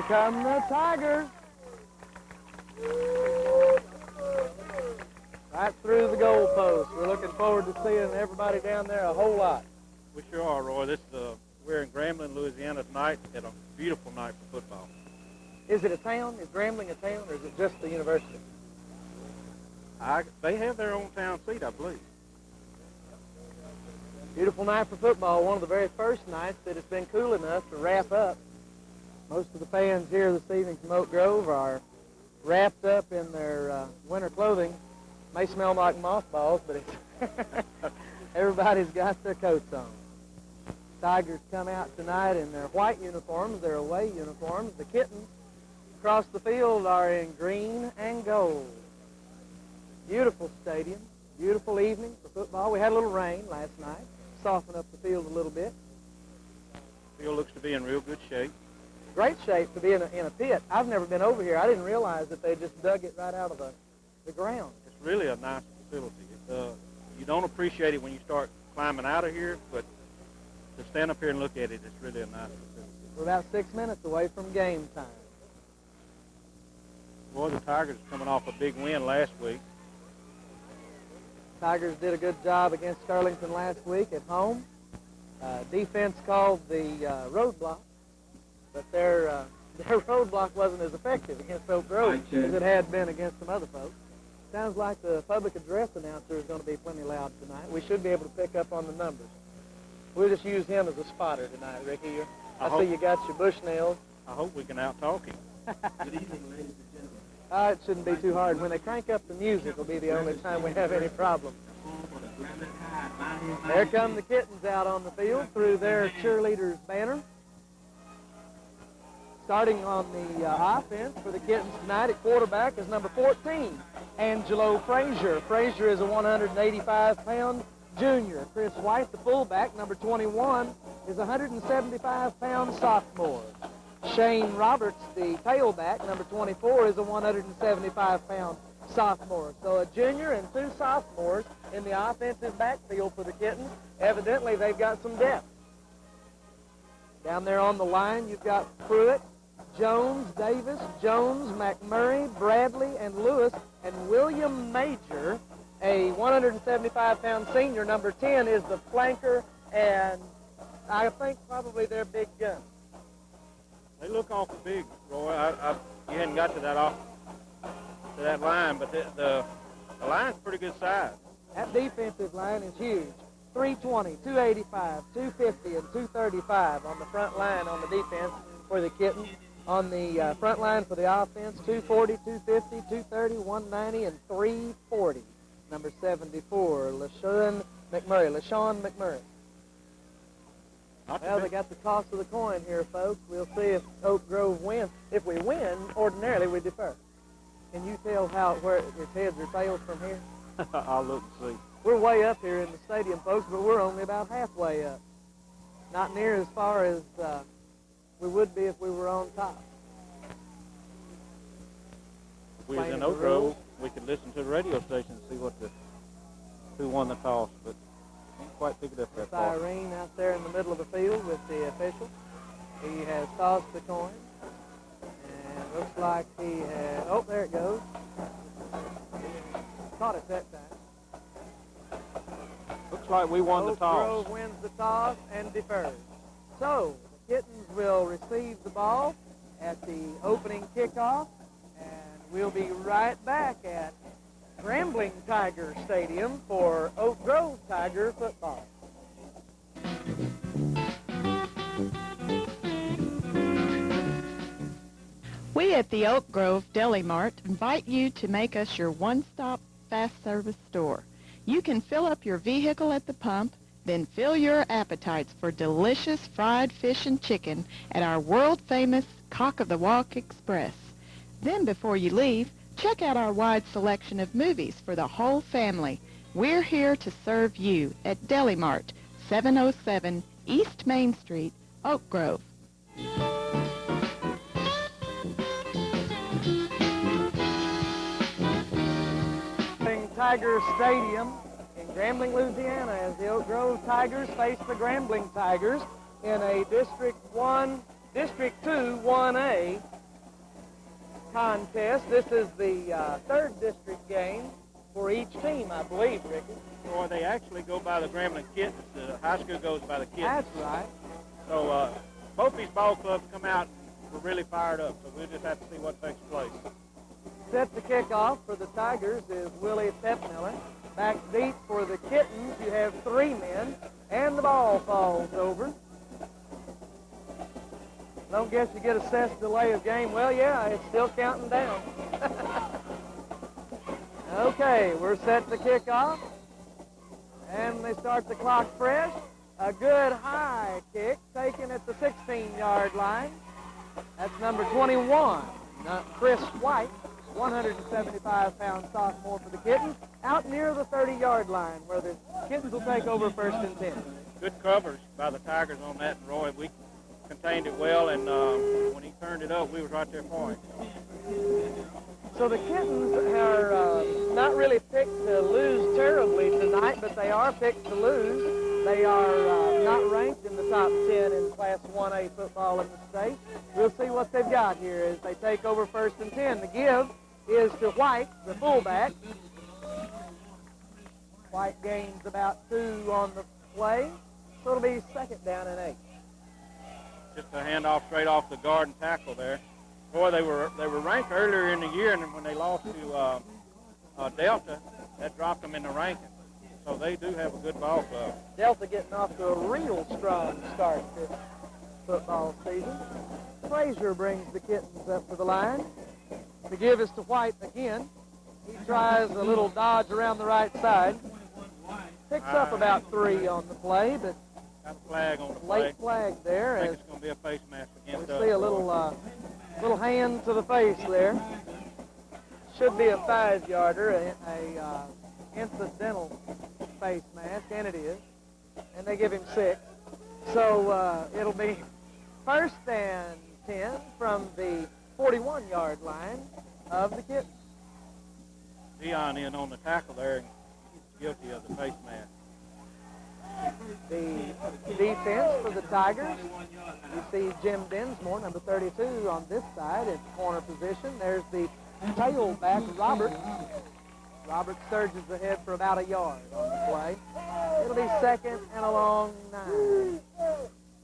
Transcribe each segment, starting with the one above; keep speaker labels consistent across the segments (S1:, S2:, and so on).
S1: come the Tigers. Right through the goalpost. We're looking forward to seeing everybody down there a whole lot.
S2: We sure are, Roy. We're in Grambling, Louisiana tonight. Had a beautiful night for football.
S1: Is it a town? Is Grambling a town, or is it just the university?
S2: They have their own town seat, I believe.
S1: Beautiful night for football. One of the very first nights that it's been cool enough to wrap up. Most of the fans here this evening from Oak Grove are wrapped up in their winter clothing. May smell like mothballs, but it's everybody's got their coats on. Tigers come out tonight in their white uniforms, their away uniforms. The Kittens across the field are in green and gold. Beautiful stadium, beautiful evening for football. We had a little rain last night, softened up the field a little bit.
S2: The field looks to be in real good shape.
S1: Great shape to be in a pit. I've never been over here. I didn't realize that they just dug it right out of the ground.
S2: It's really a nice facility. You don't appreciate it when you start climbing out of here, but to stand up here and look at it, it's really a nice facility.
S1: We're about 6 minutes away from game time.
S2: Boy, the Tigers coming off a big win last week.
S1: Tigers did a good job against Sterlington last week at home. Defense called the roadblock, but their roadblock wasn't as effective against Oak Grove as it had been against some other folks. Sounds like the public address announcer is going to be plenty loud tonight. We should be able to pick up on the numbers. We'll just use him as a spotter tonight, Ricky. I see you got your Bushnells.
S2: I hope we can out-talk him.
S3: Good evening, ladies and gentlemen.
S1: It shouldn't be too hard. When they crank up the music, will be the only time we have any problem. There come the Kittens out on the field through their cheerleaders banner. Starting on the offense for the Kittens tonight at quarterback is number 14, Angelo Frazier. Frazier is a 185-pound junior. Chris White, the fullback, number 21, is a 175-pound sophomore. Shane Roberts, the tailback, number 24, is a 175-pound sophomore. So a junior and two sophomores in the offensive backfield for the Kittens. Evidently, they've got some depth. Down there on the line, you've got Pruitt, Jones, Davis, Jones, McMurray, Bradley, and Lewis, and William Major, a 175-pound senior. Number 10 is the flanker, and I think probably their big gun.
S2: They look awful big, Roy. You hadn't got to that line, but the line's pretty good size.
S1: That defensive line is huge. 320, 285, 250, and 235 on the front line on the defense for the Kittens. On the front line for the offense, 240, 250, 230, 190, and 340. Number 74, LaShawn McMurray. Well, they got the toss of the coin here, folks. We'll see if Oak Grove wins. If we win, ordinarily we defer. Can you tell where it's heads or tails from here?
S2: I'll look and see.
S1: We're way up here in the stadium, folks, but we're only about halfway up. Not near as far as we would be if we were on top.
S2: If we was in Oak Grove, we could listen to the radio station and see who won the toss, but can't quite pick it up that far.
S1: Irene out there in the middle of the field with the official. He has tossed the coin, and looks like he has, oh, there it goes. Caught it that time.
S2: Looks like we won the toss.
S1: Oak Grove wins the toss and defers. So, the Kittens will receive the ball at the opening kickoff, and we'll be right back at Grambling Tiger Stadium for Oak Grove Tiger football.
S4: We at the Oak Grove Deli Mart invite you to make us your one-stop fast service store. You can fill up your vehicle at the pump, then fill your appetites for delicious fried fish and chicken at our world-famous Cock of the Walk Express. Then before you leave, check out our wide selection of movies for the whole family. We're here to serve you at Deli Mart, 707 East Main Street, Oak Grove.
S1: Tiger Stadium in Grambling, Louisiana, as the Oak Grove Tigers face the Grambling Tigers in a District 2 1A contest. This is the third district game for each team, I believe, Ricky.
S2: Or they actually go by the Grambling Kittens. The high school goes by the Kittens.
S1: That's right.
S2: So both these ball clubs come out and we're really fired up. So we'll just have to see what takes place.
S1: Set to kick off for the Tigers is Willie Pepmiller. Back deep for the Kittens, you have 3 men, and the ball falls over. Don't guess you get assessed delay of game. Well, yeah, it's still counting down. Okay, we're set to kick off. And they start the clock fresh. A good high kick taken at the 16-yard line. That's number 21, Chris White, 175-pound sophomore for the Kittens, out near the 30-yard line where the Kittens will take over 1st and 10.
S2: Good covers by the Tigers on that, and Roy, we contained it well, and when he turned it up, we was right there for him.
S1: So the Kittens are not really picked to lose terribly tonight, but they are picked to lose. They are not ranked in the top 10 in Class 1A football in the state. We'll see what they've got here as they take over 1st and 10. The give is to White, the fullback. White gains about 2 on the play, so it'll be 2nd down and 8.
S2: Just a handoff straight off the guard and tackle there. Boy, they were ranked earlier in the year, and when they lost to Delta, that dropped them in the ranking. So they do have a good ball club.
S1: Delta getting off to a real strong start this football season. Frazier brings the Kittens up to the line. The give is to White again. He tries a little dodge around the right side. Picks up about 3 on the play, but
S2: got a flag on the play.
S1: Late flag there.
S2: I think it's going to be a face mask against us.
S1: We see a little hand to the face there. Should be a 5-yarder, a incidental face mask, and it is. And they give him 6. So it'll be 1st and 10 from the 41-yard line of the Kittens.
S2: Dion in on the tackle there and guilty of the face mask.
S1: The defense for the Tigers, you see Jim Dinsmore, number 32, on this side at corner position. There's the tailback, Robert. Robert surges ahead for about a yard on the play. It'll be 2nd and a long 9.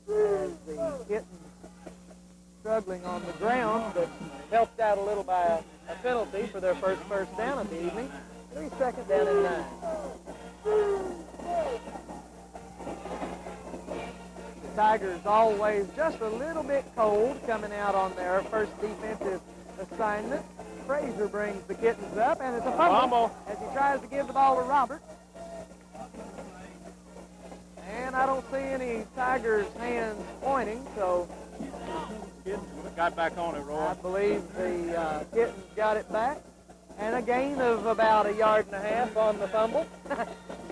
S1: As the Kittens struggling on the ground, but helped out a little by a penalty for their first down of the evening. It'll be 2nd down and 9. The Tigers always just a little bit cold coming out on their first defensive assignment. Frazier brings the Kittens up, and it's a fumble as he tries to give the ball to Robert. And I don't see any Tigers' hands pointing, so
S2: Kittens got back on it, Roy.
S1: I believe the Kittens got it back. And a gain of about 1.5 yards on the fumble.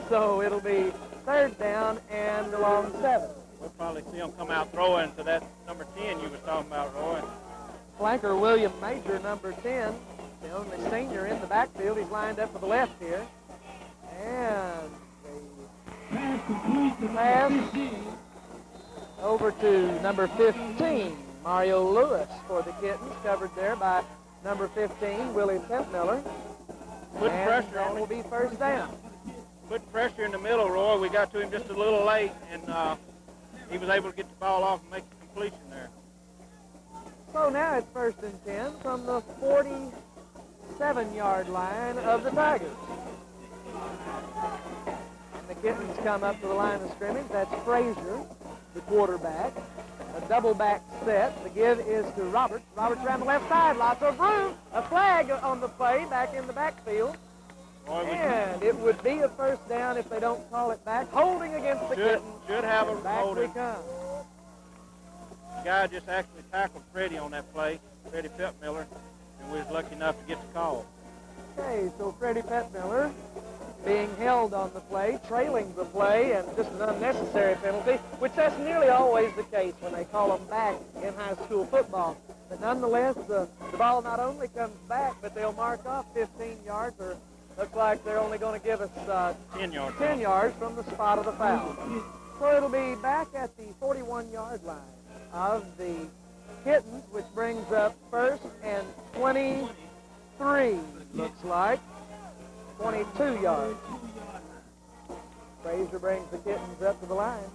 S1: So it'll be 3rd down and along 7.
S2: We'll probably see them come out throwing to that number 10 you was talking about, Roy.
S1: Flanker William Major, number 10, the only senior in the backfield. He's lined up for the left here. And the pass over to number 15, Mario Lewis for the Kittens, covered there by number 15, Willie Pempmiller.
S2: Put pressure
S1: that
S2: on
S1: will
S2: him.
S1: be 1st down.
S2: Put pressure in the middle, Roy. We got to him just a little late, and he was able to get the ball off and make a completion there.
S1: So now it's 1st and 10 from the 47-yard line of the Tigers. And the Kittens come up to the line of scrimmage. That's Frazier, the quarterback. A double back set. The give is to Roberts. Roberts around the left side. Lots of room. A flag on the play back in the backfield. And it would be a 1st down if they don't call it back. Holding against the Kittens.
S2: Should have a
S1: back
S2: holding.
S1: we come.
S2: The guy just actually tackled Freddie on that play, Freddie Pepmiller, and we was lucky enough to get the call.
S1: Okay, so Freddie Pepmiller being held on the play, trailing the play, and just an unnecessary penalty, which that's nearly always the case when they call them back in high school football. But nonetheless, the ball not only comes back, but they'll mark off 15 yards, or looks like they're only going to give us
S2: 10 yards.
S1: 10 yards from the spot of the foul. So it'll be back at the 41-yard line of the Kittens, which brings up first and 23, looks like. 22 yards. Frazier brings the Kittens up to the line.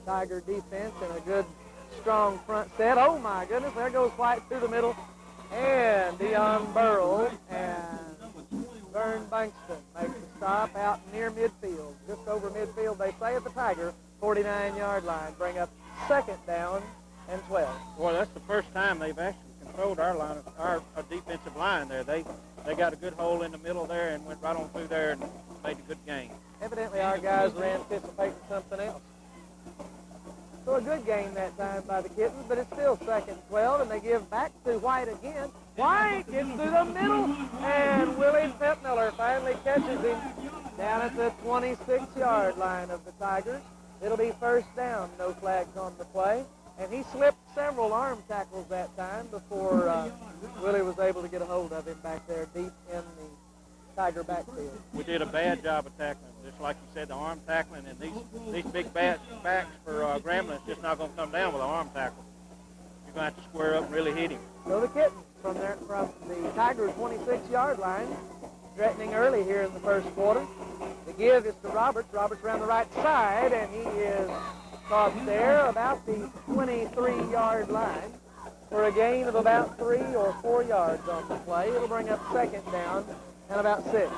S1: Tiger defense and a good, strong front set. Oh, my goodness, there goes White through the middle. And Dion Burrow and Vern Bankston makes a stop out near midfield. Just over midfield, they say, at the Tiger 49-yard line. Bring up second down and 12.
S2: Boy, that's the first time they've actually controlled our defensive line there. They got a good hole in the middle there and went right on through there and made a good gain.
S1: Evidently, our guys were anticipating something else. So a good game that time by the Kittens, but it's still second and 12, and they give back to White again. White gets through the middle, and Willie Petmiller finally catches him down at the 26-yard line of the Tigers. It'll be first down, no flags on the play. And he slipped several arm tackles that time before Willie was able to get a hold of him back there deep in the Tiger backfield.
S2: We did a bad job of tackling. Just like you said, the arm tackling, and these big backs for Grambling is just not going to come down with an arm tackle. You're going to have to square up and really hit him.
S1: So the Kittens from the Tiger 26-yard line, threatening early here in the first quarter. The give is to Roberts. Roberts around the right side, and he is caught there about the 23-yard line for a gain of about 3 or 4 yards on the play. It'll bring up second down and about 6.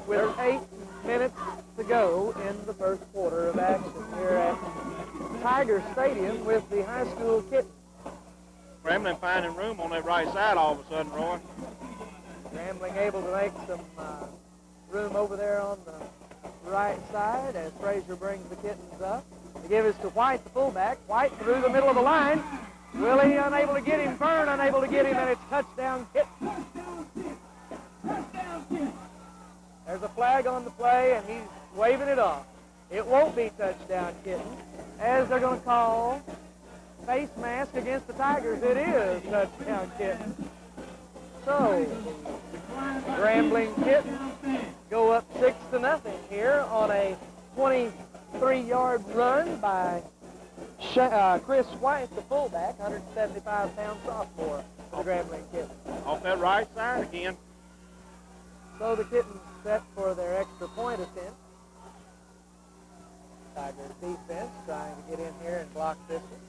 S1: With 8 minutes to go in the first quarter of action here at Tiger Stadium with the high school Kittens.
S2: Grambling finding room on that right side all of a sudden, Roy.
S1: Grambling able to make some room over there on the right side as Frazier brings the Kittens up. The give is to White, the fullback. White through the middle of the line. Willie unable to get him. Byrne unable to get him, and it's touchdown Kittens. There's a flag on the play, and he's waving it off. It won't be touchdown Kittens, as they're going to call face mask against the Tigers. It is touchdown Kittens. So, Grambling Kittens go up 6-0 here on a 23-yard run by Chris White, the fullback, 175-pound sophomore for the Grambling Kittens.
S2: Off that right side again.
S1: So the Kittens set for their extra point attempt. Tigers defense trying to get in here and block this one.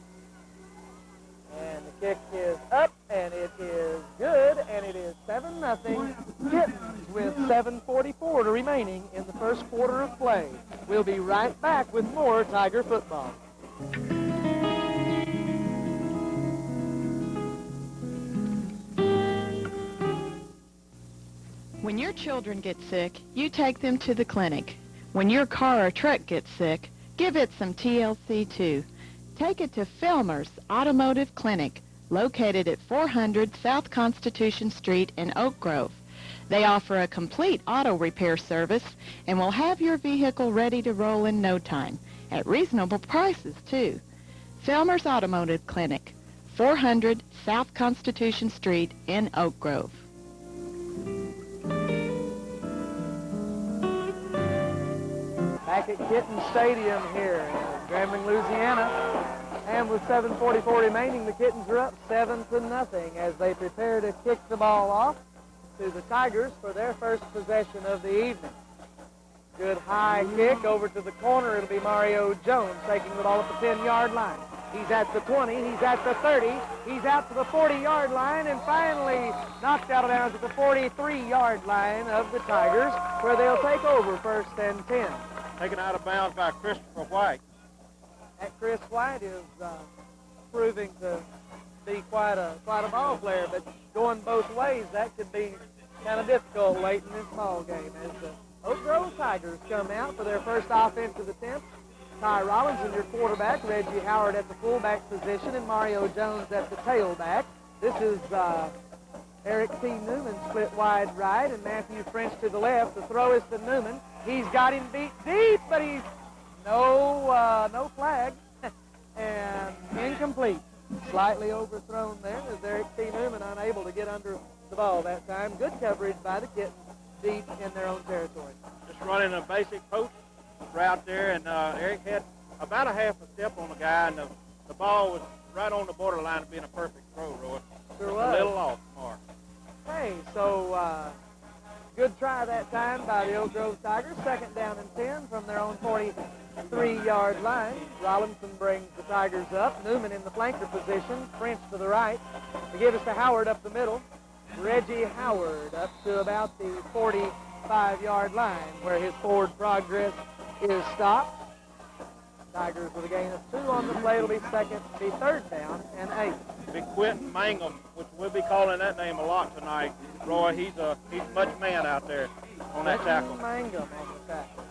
S1: And the kick is up, and it is good, and it is 7-0 Kittens with 7:44 remaining in the first quarter of play. We'll be right back with more Tiger football.
S4: When your children get sick, you take them to the clinic. When your car or truck gets sick, give it some TLC too. Take it to Filmer's Automotive Clinic, located at 400 South Constitution Street in Oak Grove. They offer a complete auto repair service and will have your vehicle ready to roll in no time, at reasonable prices too. Filmer's Automotive Clinic, 400 South Constitution Street in Oak Grove.
S1: Back at Kittens Stadium here in Grambling, Louisiana. And with 7:44 remaining, the Kittens are up 7-0 as they prepare to kick the ball off to the Tigers for their first possession of the evening. Good high kick over to the corner. It'll be Mario Jones taking the ball at the 10-yard line. He's at the 20. He's at the 30. He's out to the 40-yard line and finally knocked out of bounds at the 43-yard line of the Tigers, where they'll take over first and 10.
S2: Taken out of bounds by Christopher White.
S1: That Chris White is proving to be quite a ball player, but going both ways, that could be kind of difficult late in this ball game as the Oak Grove Tigers come out for their first offensive attempt. Ty Robinson, your quarterback, Reggie Howard at the fullback position, and Mario Jones at the tailback. This is Eric T. Newman split wide right, and Matthew French to the left. The throw is to Newman. He's got him beat deep, but he's no flag, and incomplete. Slightly overthrown there as Eric T. Newman unable to get under the ball that time. Good coverage by the Kittens deep in their own territory.
S2: Just running a basic post route there, and Eric had about a half a step on the guy, and the the ball was right on the borderline of being a perfect throw, Roy.
S1: Sure
S2: Just
S1: was.
S2: a little off mark.
S1: Hey, so good try that time by the Oak Grove Tigers. 2nd down and 10 from their own 43-yard line. Rollinson brings the Tigers up. Newman in the flanker position. French to the right. They give us to Howard up the middle. Reggie Howard up to about the 45-yard line where his forward progress is stopped. Tigers with a gain of 2 on the play. It'll be 3rd down and 8.
S2: Big Quentin Mangum, which we'll be calling that name a lot tonight. Roy, he's much man out there on that tackle.
S1: Mangum on the tackle.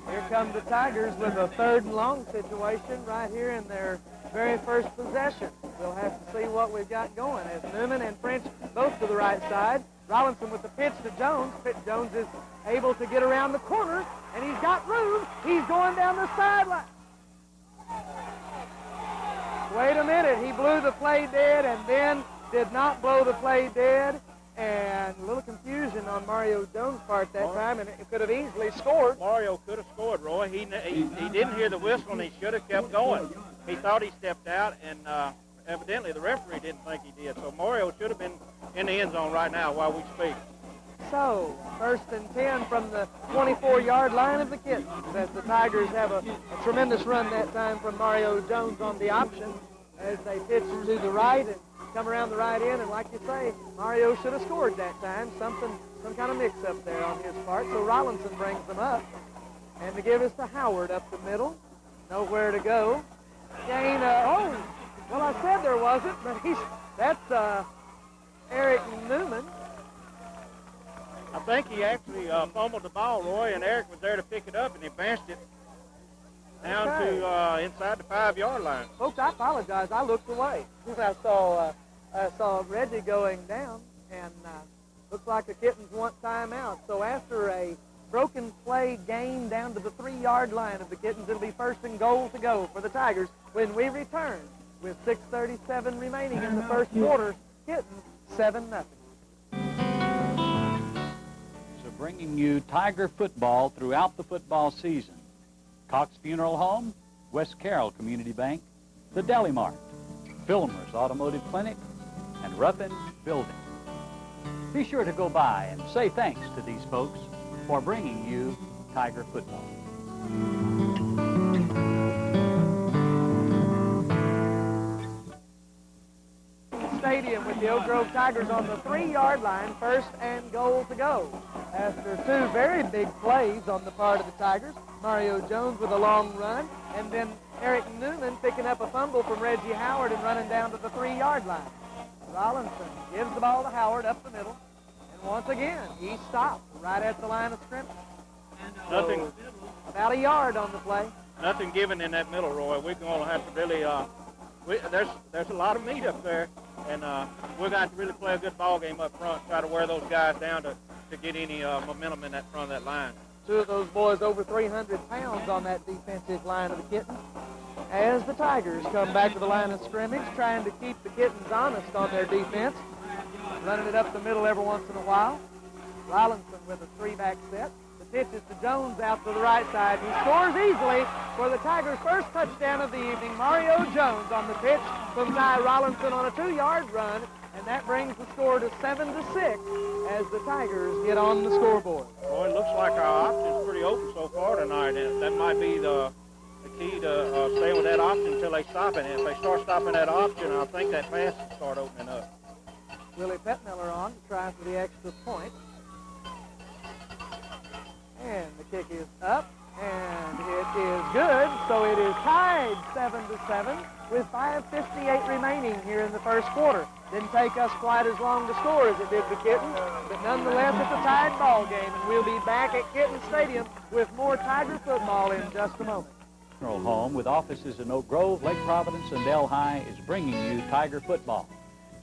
S1: Here come the Tigers with a 3rd and long situation right here in their very first possession. We'll have to see what we've got going as Newman and French both to the right side. Rollinson with the pitch to Jones. Jones is able to get around the corner, and he's got room. He's going down the sideline. Wait a minute. He blew the play dead and then did not blow the play dead. And a little confusion on Mario Jones' part that time, and it could have easily scored.
S2: Mario could have scored, Roy. He didn't hear the whistle, and he should have kept going. He thought he stepped out, and evidently the referee didn't think he did. So Mario should have been in the end zone right now while we speak.
S1: So, 1st and 10 from the 24-yard line of the Kittens as the Tigers have a tremendous run that time from Mario Jones on the option as they pitch to the right and come around the right end. And like you say, Mario should have scored that time. Some kind of mix-up there on his part. So Rollinson brings them up. And to give us to Howard up the middle. Nowhere to go. Gain, well, I said there wasn't, but that's Eric Newman.
S2: I think he actually fumbled the ball, Roy, and Eric was there to pick it up, and he advanced it down to inside the 5-yard line.
S1: Folks, I apologize. I looked away. I saw Reggie going down, and looks like the Kittens want timeout. So after a broken play gain down to the 3-yard line of the Kittens, it'll be 1st and goal to go for the Tigers when we return with 6:37 remaining in the first quarter. Kittens 7-0.
S5: Bringing you Tiger football throughout the football season. Cox Funeral Home, West Carroll Community Bank, the Deli Mart, Filmer's Automotive Clinic, and Ruffin Building. Be sure to go by and say thanks to these folks for bringing you Tiger football.
S1: Stadium with the Oak Grove Tigers on the 3-yard line, 1st and goal to go. After 2 very big plays on the part of the Tigers, Mario Jones with a long run, and then Eric Newman picking up a fumble from Reggie Howard and running down to the 3-yard line. Rollinson gives the ball to Howard up the middle, and once again, he stopped right at the line of scrimmage.
S2: Nothing.
S1: About a yard on the play.
S2: Nothing given in that middle, Roy. We're going to have to really, there's a lot of meat up there, and we're going to have to really play a good ball game up front, try to wear those guys down to get any momentum in that front of that line.
S1: 2 of those boys over 300 pounds on that defensive line of the Kittens. As the Tigers come back to the line of scrimmage, trying to keep the Kittens honest on their defense, running it up the middle every once in a while. Rollinson with a 3-back set. The pitch is to Jones out to the right side. He scores easily for the Tigers' first touchdown of the evening. Mario Jones on the pitch from Ty Rollinson on a 2-yard run, and that brings the score to 7-6 as the Tigers get on the scoreboard.
S2: Well, it looks like our option's pretty open so far tonight, and that might be the key to staying with that option until they stop it. And if they start stopping that option, I think that pass will start opening up.
S1: Willie Petmiller on to try for the extra point. And the kick is up, and it is good, so it is tied 7-7 with 5:58 remaining here in the first quarter. Didn't take us quite as long to score as it did the Kittens, but nonetheless it's a tied ball game, and we'll be back at Kittens Stadium with more Tiger football in just a moment.
S5: Funeral Home, with offices in Oak Grove, Lake Providence, and Delhi, is bringing you Tiger football.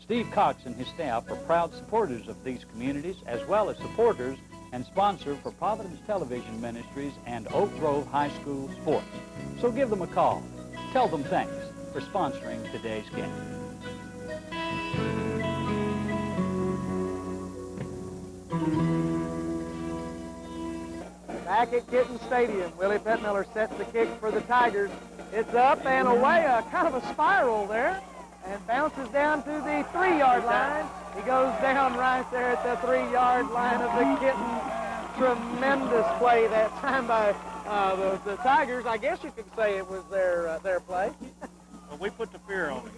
S5: Steve Cox and his staff are proud supporters of these communities, as well as supporters and sponsor for Providence Television Ministries and Oak Grove High School sports. So give them a call. Tell them thanks for sponsoring today's game.
S1: Back at Kittens Stadium, Willie Petmiller sets the kick for the Tigers. It's up and away, kind of a spiral there, and bounces down to the 3-yard line. He goes down right there at the 3-yard line of the Kittens. Tremendous play that time by the Tigers. I guess you could say it was their play.
S2: Well, we put the fear on it.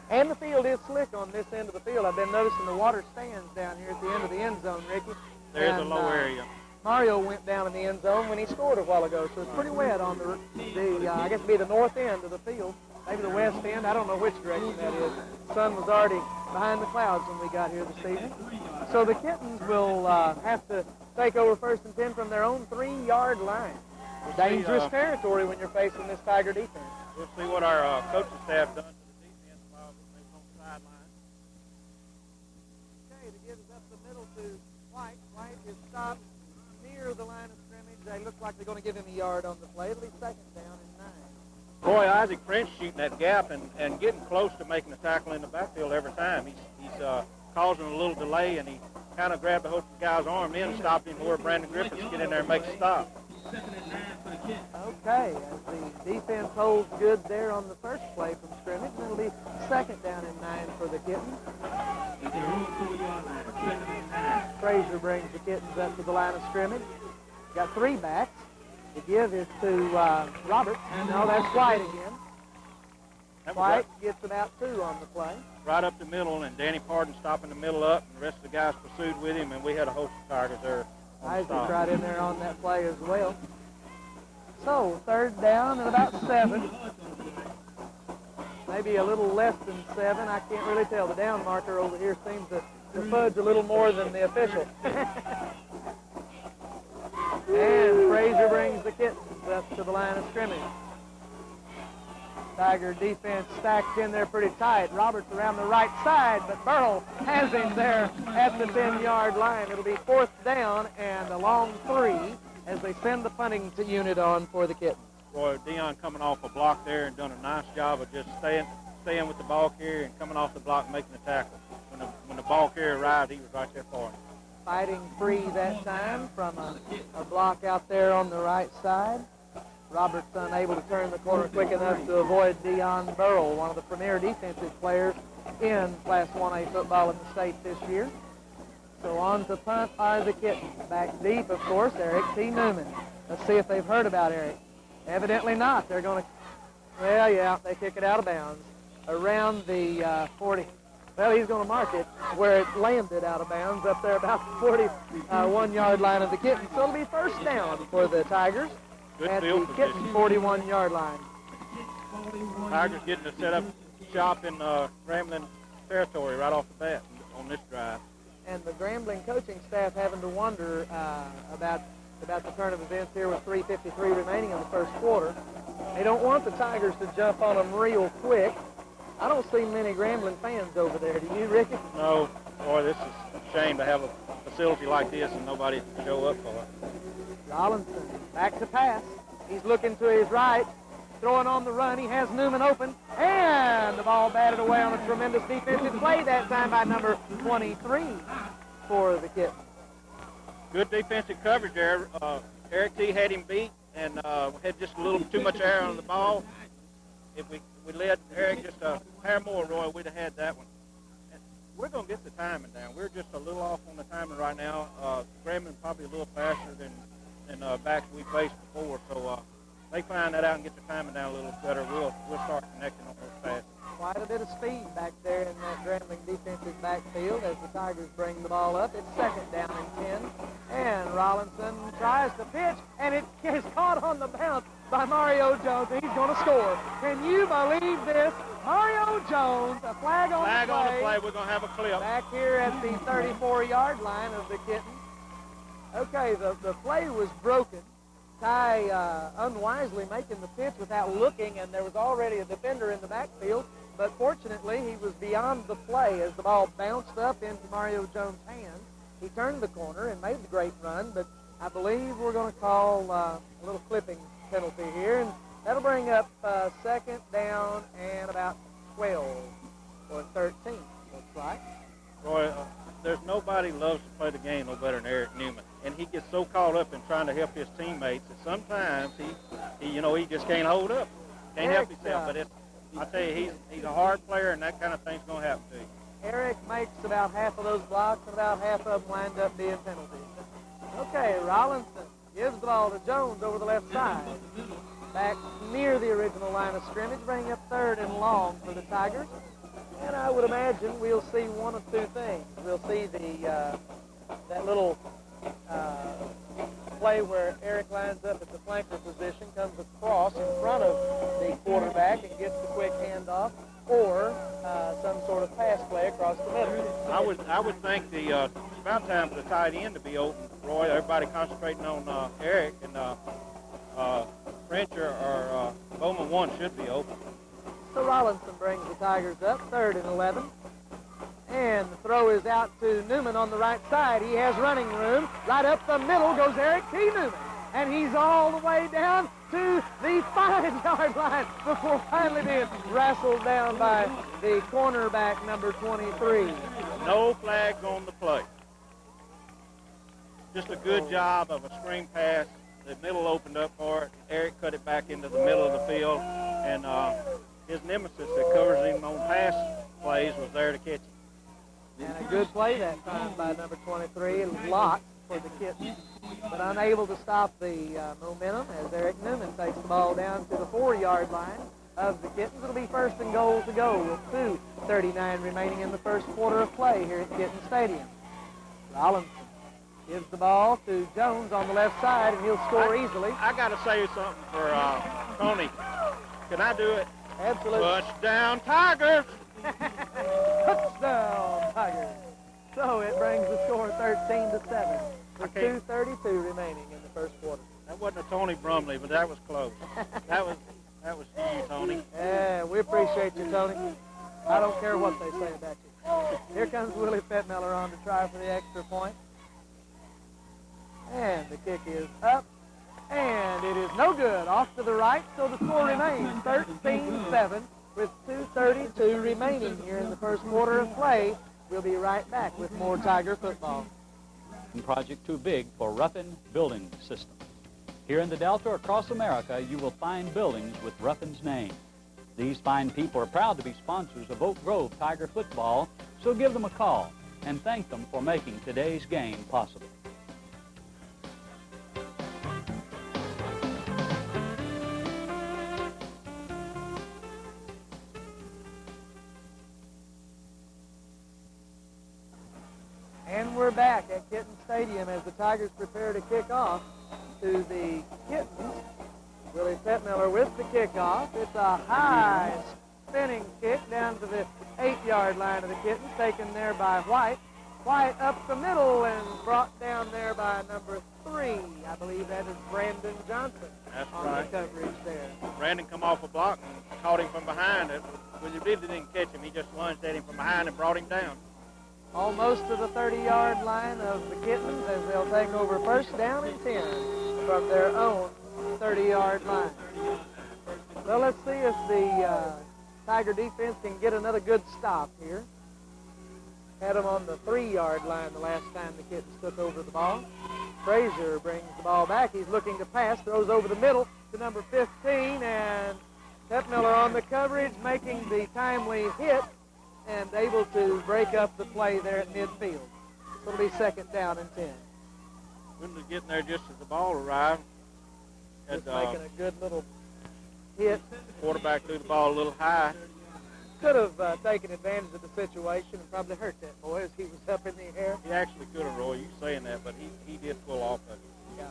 S1: And the field is slick on this end of the field. I've been noticing the water stands down here at the end of the end zone, Ricky.
S2: There's a low area.
S1: Mario went down in the end zone when he scored a while ago, so it's pretty wet on the I guess it'd be the north end of the field, maybe the west end. I don't know which direction that is. The sun was already behind the clouds when we got here this evening. So the Kittens will have to take over 1st and 10 from their own 3-yard line. Dangerous territory when you're facing this Tiger defense.
S2: We'll see what our coaching staff done to the defense while they were on the sideline.
S1: Okay, to give us up the middle to White. White is stopped near the line of scrimmage. They look like they're going to give him a yard on the play. It'll be 2nd down and 9.
S2: Boy, Isaac French shooting that gap and getting close to making a tackle in the backfield every time. He's causing a little delay, and he kind of grabbed the guy's arm in and stopped him where Brandon Griffiths get in there and make a stop.
S1: Okay, as the defense holds good there on the first play from scrimmage, and it'll be 2nd down and 9 for the Kittens. Frazier brings the Kittens up to the line of scrimmage. Got 3 backs. The give is to Robert. No, that's White again. White gets about 2 on the play.
S2: Right up the middle, and Danny Pardon stopping the middle up, and the rest of the guys pursued with him, and we had a host of Tigers there.
S1: Isaac right in there on that play as well. So, 3rd down and about 7. Maybe a little less than 7. I can't really tell. The down marker over here seems to fudge a little more than the official. And Frazier brings the Kittens up to the line of scrimmage. Tiger defense stacked in there pretty tight. Roberts around the right side, but Burl has him there at the 10-yard line. It'll be 4th down and a long 3 as they send the punting unit on for the Kittens.
S2: Boy, Dion coming off a block there and done a nice job of just staying with the ball carrier and coming off the block and making the tackle. When the ball carrier arrived, he was right there for him.
S1: Fighting free that time from a block out there on the right side. Roberts unable to turn the corner quick enough to avoid Dion Burrell, one of the premier defensive players in Class 1A football in the state this year. So on to punt are the Kittens. Back deep, of course, Eric T. Newman. Let's see if they've heard about Eric. Evidently not. They're going to, well, yeah, they kick it out of bounds around the 40. Well, he's going to mark it where it landed out of bounds up there about the 41-yard line of the Kittens. So it'll be 1st down for the Tigers.
S2: Good
S1: at
S2: field
S1: the
S2: position.
S1: Kittens 41-yard line.
S2: Tigers getting to set up shop in Grambling territory right off the bat on this drive.
S1: And the Grambling coaching staff having to wonder about the turn of events here with 3:53 remaining in the 1st quarter. They don't want the Tigers to jump on them real quick. I don't see many Grambling fans over there. Do you, Ricky?
S2: No. Boy, this is a shame to have a facility like this and nobody to show up for it.
S1: Rollinson back to pass. He's looking to his right, throwing on the run. He has Newman open, and the ball batted away on a tremendous defensive play that time by number 23 for the Kittens.
S2: Good defensive coverage there. Eric T. had him beat and had just a little too much air on the ball. If we led Eric just a hair more, Roy, we'd have had that one. And we're going to get the timing down. We're just a little off on the timing right now. Grambling probably a little faster than backs we faced before. So they find that out and get the timing down a little better. We'll start connecting on those passes.
S1: Quite a bit of speed back there in that Grambling defensive backfield as the Tigers bring the ball up. It's 2nd down and 10. And Rollinson tries to pitch, and it is caught on the bounce by Mario Jones. He's going to score. Can you believe this? Mario Jones, a flag on the play.
S2: Flag on the play. We're going to have a clip.
S1: Back here at the 34-yard line of the Kittens. Okay, the play was broken. Ty unwisely making the pitch without looking, and there was already a defender in the backfield. But fortunately, he was beyond the play as the ball bounced up into Mario Jones' hands. He turned the corner and made the great run, but I believe we're going to call a little clipping penalty here, and that'll bring up 2nd down and about 12 or 13, looks like.
S2: Roy, there's nobody loves to play the game no better than Eric Newman, and he gets so caught up in trying to help his teammates that sometimes he just can't hold up. Can't help himself, but I tell you, he's a hard player, and that kind of thing's going to happen to him.
S1: Eric makes about half of those blocks, and about half of them wind up being penalties. Okay, Rollinson gives the ball to Jones over the left side. Back near the original line of scrimmage, bringing up third and long for the Tigers. And I would imagine we'll see one of two things. We'll see that little play where Eric lines up at the flanker position, comes across in front of the quarterback and gets the quick handoff, or some sort of pass play across the middle.
S2: I would think it's about time for the tight end to be open, Roy. Everybody concentrating on Eric, and Frencher or Bowman 1 should be open.
S1: So Rollinson brings the Tigers up, 3rd and 11. And the throw is out to Newman on the right side. He has running room. Right up the middle goes Eric T. Newman. And he's all the way down to the 5-yard line before finally being wrestled down by the cornerback, number 23.
S2: No flags on the play. Just a good job of a screen pass. The middle opened up for it. Eric cut it back into the middle of the field. And his nemesis that covers him on pass plays was there to catch him.
S1: And a good play that time by number 23, Lott for the Kittens, but unable to stop the momentum as Eric Newman takes the ball down to the 4-yard line of the Kittens. It'll be 1st and goal to go with 2:39 remaining in the first quarter of play here at Kittens Stadium. Rollinson gives the ball to Jones on the left side, and he'll score easily.
S2: I got to say something for Tony. Can I do it?
S1: Absolutely.
S2: Touchdown, Tigers!
S1: Touchdown, Tigers. So it brings the score 13-7 with 2:32 remaining in the first quarter.
S2: That wasn't a Tony Brumley, but that was close. that was you, Tony.
S1: Yeah, we appreciate you, Tony. I don't care what they say about you. Here comes Willie Fettmiller on to try for the extra point. And the kick is up. And it is no good. Off to the right, so the score remains 13-7 with 2:32 remaining here in the first quarter of play. We'll be right back with more Tiger football.
S5: Project Too Big for Ruffin Building System. Here in the Delta or across America, you will find buildings with Ruffin's name. These fine people are proud to be sponsors of Oak Grove Tiger football, so give them a call and thank them for making today's game possible.
S1: And we're back at Kittens Stadium as the Tigers prepare to kick off to the Kittens. Willie Fettmiller with the kickoff. It's a high spinning kick down to the 8-yard line of the Kittens, taken there by White. White up the middle and brought down there by number 3. I believe that is Brandon Johnson.
S2: That's
S1: on
S2: right.
S1: The coverage there.
S2: Brandon come off a block and caught him from behind. When he really didn't catch him, he just lunged at him from behind and brought him down.
S1: Almost to the 30-yard line of the Kittens as they'll take over 1st down and 10 from their own 30-yard line. Well, let's see if the Tiger defense can get another good stop here. Had them on the 3-yard line the last time the Kittens took over the ball. Frazier brings the ball back. He's looking to pass, throws over the middle to number 15, and Fettmiller on the coverage, making the timely hit and able to break up the play there at midfield. So it'll be 2nd down and 10.
S2: Wouldn't have getting there just as the ball arrived.
S1: Just making a good little hit.
S2: Quarterback threw the ball a little high.
S1: Could have taken advantage of the situation and probably hurt that boy as he was up in the air.
S2: He actually could have, Roy. You saying that, but he did pull off of it.
S1: Yeah.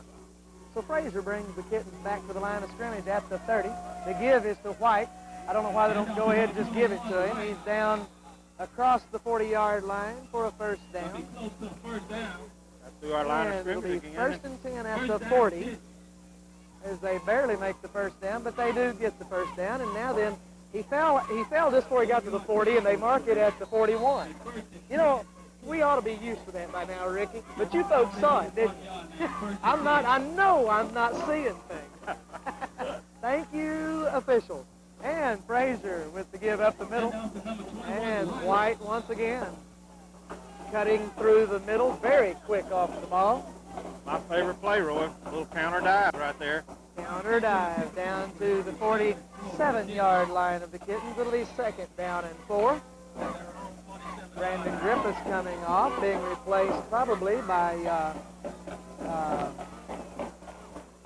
S1: So Frazier brings the Kittens back to the line of scrimmage at the 30. The give is to White. I don't know why they don't go ahead and just give it to him. He's down across the 40-yard line for a 1st down.
S2: That's through our line of scrimmage
S1: it'll be
S2: again.
S1: 1st and 10 at the 40 as they barely make the 1st down, but they do get the 1st down. And now then, he fell just before he got to the 40, and they mark it at the 41. You know, we ought to be used to that by now, Ricky, but you folks saw it, didn't you? I know I'm not seeing things. Thank you, officials. And Frazier with the give up the middle. And White once again cutting through the middle, very quick off the ball.
S2: My favorite play, Roy. A little counter dive right there.
S1: Counter dive down to the 47-yard line of the Kittens. It'll be 2nd down and 4. Brandon Griffiths coming off, being replaced probably by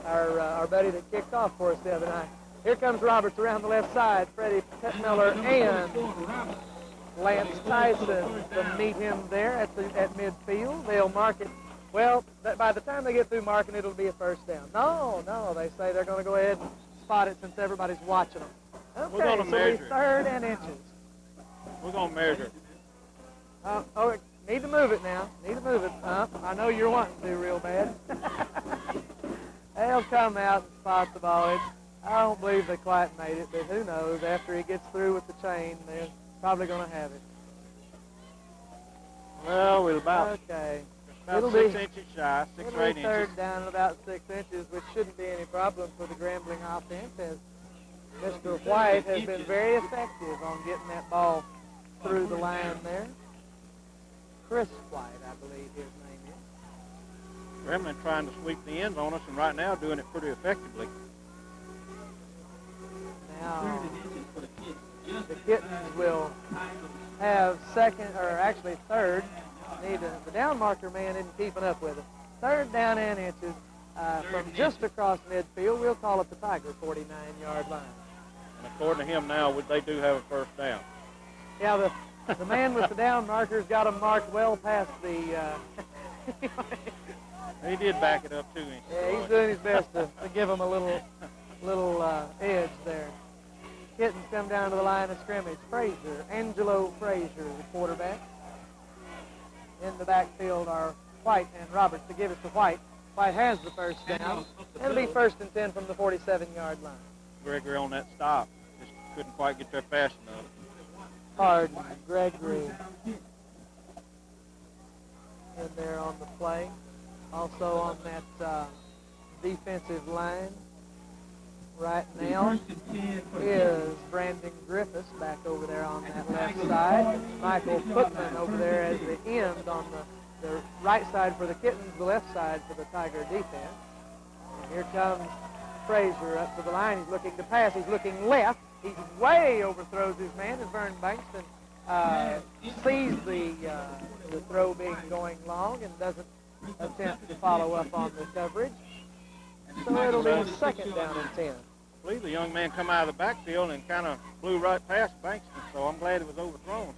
S1: our buddy that kicked off for us the other night. Here comes Roberts around the left side. Freddie Petmiller and Lance Tyson to meet him there at midfield. They'll mark it. Well, by the time they get through marking, it'll be a 1st down. No, they say they're going to go ahead and spot it since everybody's watching them. Okay,
S2: We're going to measure
S1: it'll be 3rd and inches.
S2: We're going to measure.
S1: Need to move it now. Need to move it. I know you're wanting to real bad. They'll come out and spot the ball. I don't believe they quite made it, but who knows? After he gets through with the chain, they're probably going to have it.
S2: Well, we'll about 6 inches shy, 6 or 8 inches.
S1: 3rd down at about 6 inches, which shouldn't be any problem for the Grambling offense, as Mr. White has been very effective on getting that ball through the line there. Chris White, I believe his name is.
S2: Grambling trying to sweep the ends on us, and right now doing it pretty effectively.
S1: Now, the Kittens will have 2nd, or actually 3rd. The down marker man isn't keeping up with it. 3rd down and inches from just across midfield. We'll call it the Tiger 49-yard line.
S2: And according to him now, they do have a 1st down.
S1: Yeah, the man with the down marker's got them marked well past the...
S2: He did back it up 2 inches.
S1: Yeah, he's doing his best to give them a little edge there. Kittens come down to the line of scrimmage. Angelo Frazier, the quarterback. In the backfield are White and Roberts to give it to White. White has the 1st down. It'll be 1st and 10 from the 47-yard line.
S2: Gregory on that stop. Just couldn't quite get there fast enough.
S1: Hard Gregory in there on the play. Also on that defensive line right now is Brandon Griffiths back over there on that left side. Michael Footman over there as the end on the right side for the Kittens, the left side for the Tiger defense. And here comes Frazier up to the line. He's looking to pass. He's looking left. He way overthrows his man as Vern Bankston sees the throw being going long and doesn't attempt to follow up on the coverage. So it'll be 2nd down and 10.
S2: I believe the young man come out of the backfield and kind of flew right past Bankston, so I'm glad it was overthrown.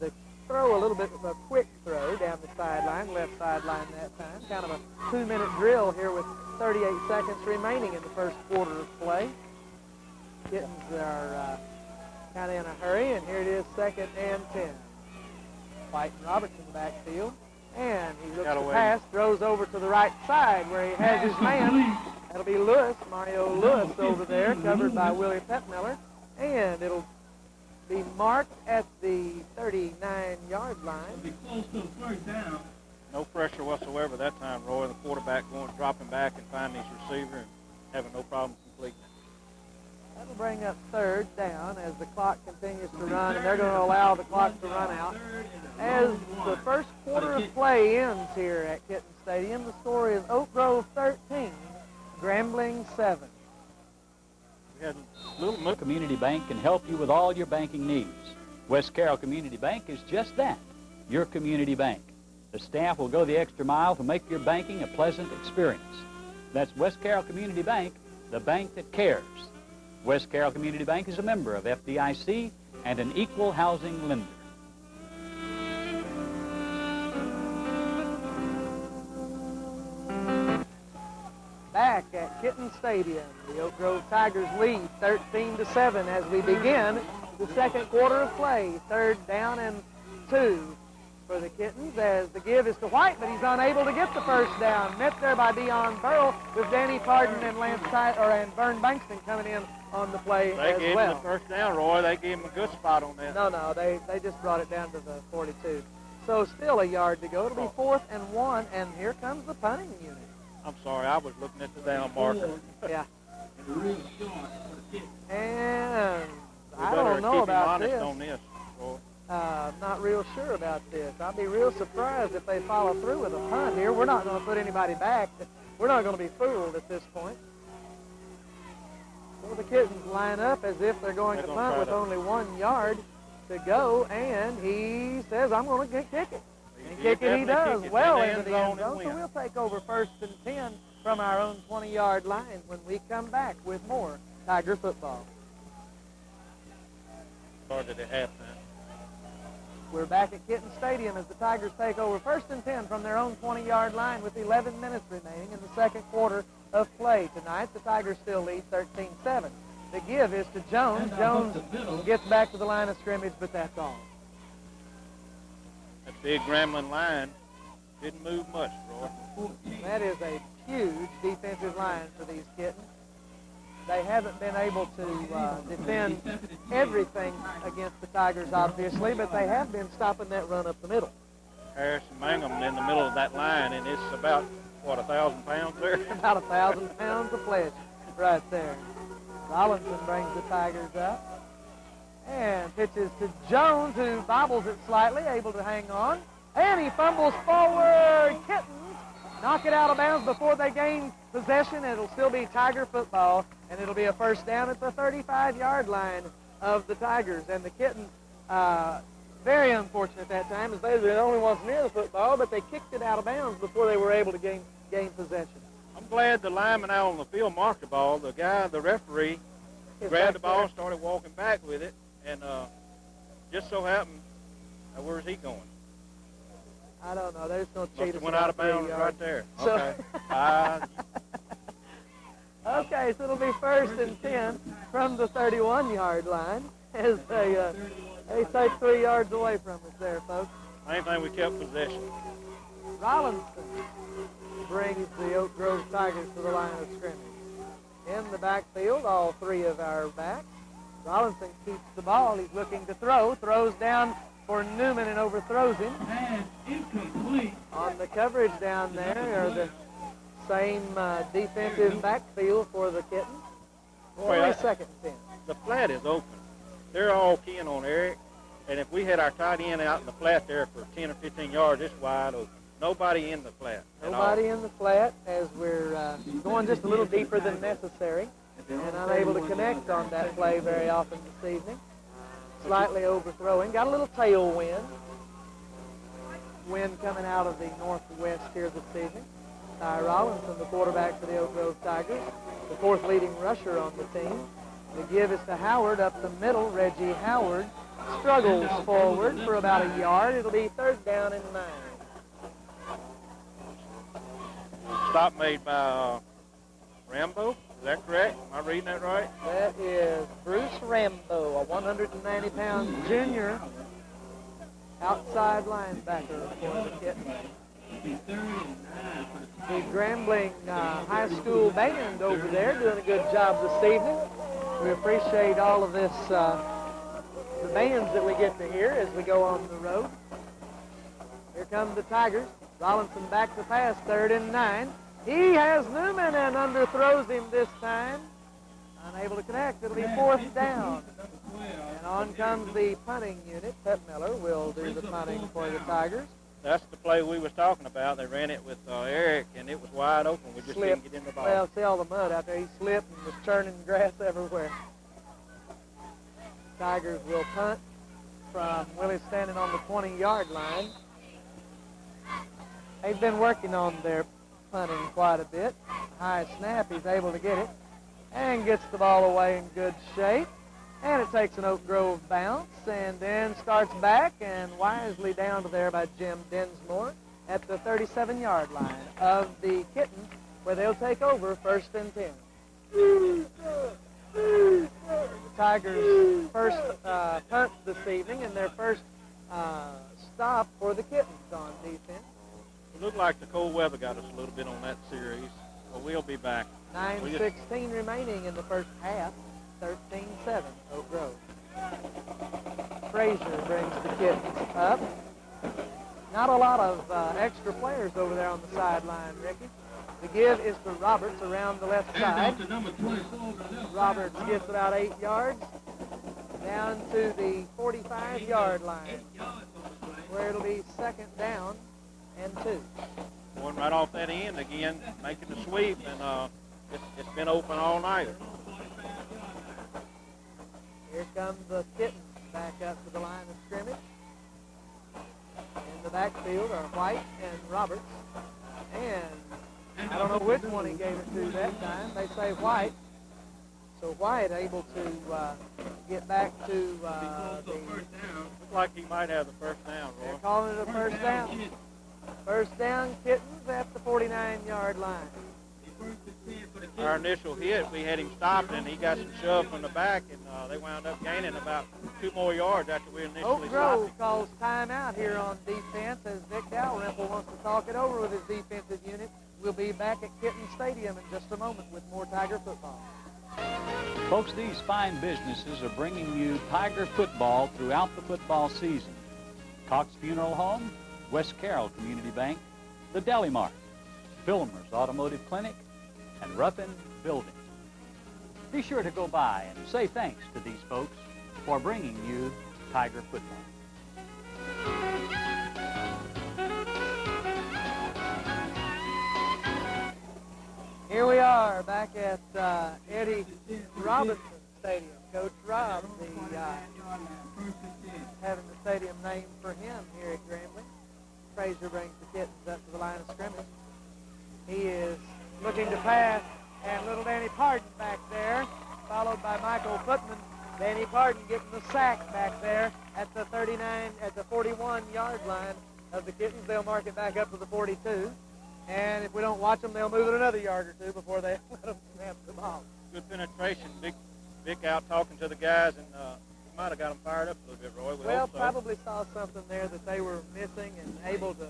S1: The throw, a little bit of a quick throw down the sideline, left sideline that time. Kind of a 2-minute drill here with 38 seconds remaining in the 1st quarter of play. Kittens are kind of in a hurry, and here it is 2nd and 10. White and Roberts in the backfield. And he looks to pass, throws over to the right side where he has his man. That'll be Lewis, Mario Lewis over there, covered by Willie Petmiller. And it'll be marked at the 39-yard line.
S2: No pressure whatsoever that time, Roy. The quarterback dropping back and finding his receiver and having no problem completing it.
S1: That'll bring up 3rd down as the clock continues to run, and they're going to allow the clock to run out. As the 1st quarter of play ends here at Kittens Stadium, the score is Oak Grove 13, Grambling 7.
S2: We had a little
S5: Community Bank can help you with all your banking needs. West Carroll Community Bank is just that, your community bank. The staff will go the extra mile to make your banking a pleasant experience. That's West Carroll Community Bank, the bank that cares. West Carroll Community Bank is a member of FDIC and an equal housing lender.
S1: Back at Kittens Stadium, the Oak Grove Tigers lead 13-7 as we begin the 2nd quarter of play. 3rd down and 2 for the Kittens as the give is to White, but he's unable to get the 1st down. Met there by Dion Burrow with Danny Pardon and and Vern Bankston coming in on the play as well.
S2: They gave him the 1st down, Roy. They gave him a good spot on that.
S1: No, they just brought it down to the 42. So still a yard to go. It'll be 4th and 1, and here comes the punting unit.
S2: I'm sorry, I was looking at the down marker.
S1: Yeah. And I don't know about this.
S2: On this, Roy.
S1: I'm not real sure about this. I'd be real surprised if they follow through with a punt here. We're not going to put anybody back. We're not going to be fooled at this point. So the Kittens line up as if they're going to punt with only 1 yard to go, and he says, I'm going to kick it. And kick it he does, well into the end zone. So we'll take over 1st and 10 from our own 20-yard line when we come back with more Tiger football.
S2: Started at halftime.
S1: We're back at Kittens Stadium as the Tigers take over 1st and 10 from their own 20-yard line with 11 minutes remaining in the second quarter of play. Tonight, the Tigers still lead 13-7. The give is to Jones. Jones gets back to the line of scrimmage, but that's all.
S2: That big Grambling line didn't move much, Roy.
S1: That is a huge defensive line for these Kittens. They haven't been able to defend everything against the Tigers, obviously, but they have been stopping that run up the middle.
S2: Harrison Mangum in the middle of that line, and it's about, what, 1,000 pounds there?
S1: About 1,000 pounds of flesh right there. Rollinson brings the Tigers up and pitches to Jones, who bobbles it slightly, able to hang on. And he fumbles forward. Kittens knock it out of bounds before they gain possession. It'll still be Tiger football, and it'll be a first down at the 35-yard line of the Tigers. And the Kittens, very unfortunate that time, as they were the only ones near the football, but they kicked it out of bounds before they were able to gain possession.
S2: I'm glad the lineman out on the field marked the ball. The guy, the referee, grabbed the ball, started walking back with it, and just so happened, where's he going?
S1: I don't know. There's no cheat.
S2: Went out of bounds right there.
S1: So
S2: Okay.
S1: Okay, so it'll be 1st and 10 from the 31-yard line as they take 3 yards away from us there, folks.
S2: Main thing, we kept possession.
S1: Rollinson brings the Oak Grove Tigers to the line of scrimmage. In the backfield, all 3 of our backs. Rollinson keeps the ball. He's looking to throw. Throws down for Newman and overthrows him.
S3: And incomplete.
S1: On the coverage down there are the same defensive backfield for the Kittens.
S2: Boy,
S1: 2nd and 10.
S2: The flat is open. They're all keying on Eric, and if we had our tight end out in the flat there for 10 or 15 yards, it's wide open. Nobody in the flat.
S1: Nobody in the flat as we're going just a little deeper than necessary and unable to connect on that play very often this evening. Slightly overthrowing. Got a little tailwind. Wind coming out of the northwest here this evening. Ty Rollinson, the quarterback for the Oak Grove Tigers, the 4th leading rusher on the team. The give is to Howard up the middle. Reggie Howard struggles forward for about a yard. It'll be 3rd down and 9.
S2: Stop made by Rambo. Is that correct? Am I reading that right?
S1: That is Bruce Rambo, a 190-pound junior outside linebacker for the Kittens. The Grambling High School band over there doing a good job this evening. We appreciate all of this, the bands that we get to hear as we go on the road. Here come the Tigers. Rollinson back to pass, 3rd and 9. He has Newman and underthrows him this time. Unable to connect. It'll be 4th down. And on comes the punting unit. Pep Miller will do the punting for the Tigers.
S2: That's the play we was talking about. They ran it with Eric, and it was wide open. We just didn't get in the ball.
S1: Well, see all the mud out there. He slipped and was churning grass everywhere. Tigers will punt from Willie standing on the 20-yard line. They've been working on their punting quite a bit. High snap, he's able to get it and gets the ball away in good shape. And it takes an Oak Grove bounce and then starts back and wisely down to there by Jim Densmore at the 37-yard line of the Kittens, where they'll take over 1st and 10. The Tigers' first punt this evening and their first stop for the Kittens on defense.
S2: It looked like the cold weather got us a little bit on that series, but we'll be back.
S1: 9:16 remaining in the first half. 13-7, Oak Grove. Frazier brings the Kittens up. Not a lot of extra players over there on the sideline, Ricky. The give is to Roberts around the left side. Roberts gets about 8 yards down to the 45-yard line, where it'll be 2nd down and 2.
S2: Going right off that end again, making the sweep, and it's been open all night.
S1: come the Kittens back up to the line of scrimmage. In the backfield are White and Roberts. And I don't know which one he gave it to that time. They say White. So White able to get back to the...
S2: Looks like he might have the first down, Roy.
S1: They're calling it a first down. First down, Kittens at the 49-yard line.
S2: Our initial hit, we had him stopped, and he got some shove from the back, and they wound up gaining about 2 more yards after we initially
S1: Oak
S2: stopped
S1: Grove
S2: him.
S1: calls timeout here on defense as Vic Dalrymple wants to talk it over with his defensive unit. We'll be back at Kittens Stadium in just a moment with more Tiger football.
S5: Folks, these fine businesses are bringing you Tiger football throughout the football season. Cox Funeral Home, West Carroll Community Bank, the Deli Mart, Filmer's Automotive Clinic, and Ruffin Building. Be sure to go by and say thanks to these folks for bringing you Tiger football.
S1: Here we are back at Eddie Robinson Stadium. Coach Rob, having the stadium named for him here at Grambling. Frazier brings the Kittens up to the line of scrimmage. He is looking to pass, and little Danny Pardon back there, followed by Michael Putman. Danny Pardon getting the sack back there at the 41-yard line of the Kittens. They'll mark it back up to the 42. And if we don't watch them, they'll move it another yard or two before they let them snap the ball.
S2: Good penetration. Vic out talking to the guys, and might have got them fired up a little bit, Roy.
S1: Well,
S2: hope so.
S1: probably saw something there that they were missing and able to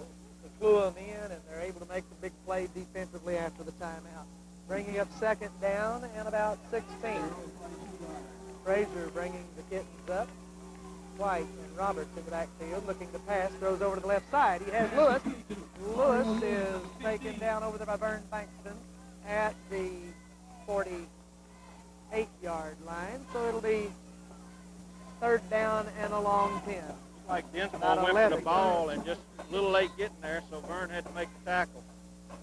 S1: clue them in, and they're able to make the big play defensively after the timeout. Bringing up second down and about 16. Frazier bringing the Kittens up. White and Roberts in the backfield looking to pass, throws over to the left side. He has Lewis. Lewis is taken down over there by Vern Bankston at the 48-yard line. So it'll be third down and a long 10.
S2: Like Dinsmore went for the ball and just a little late getting there, so Vern had to make the tackle.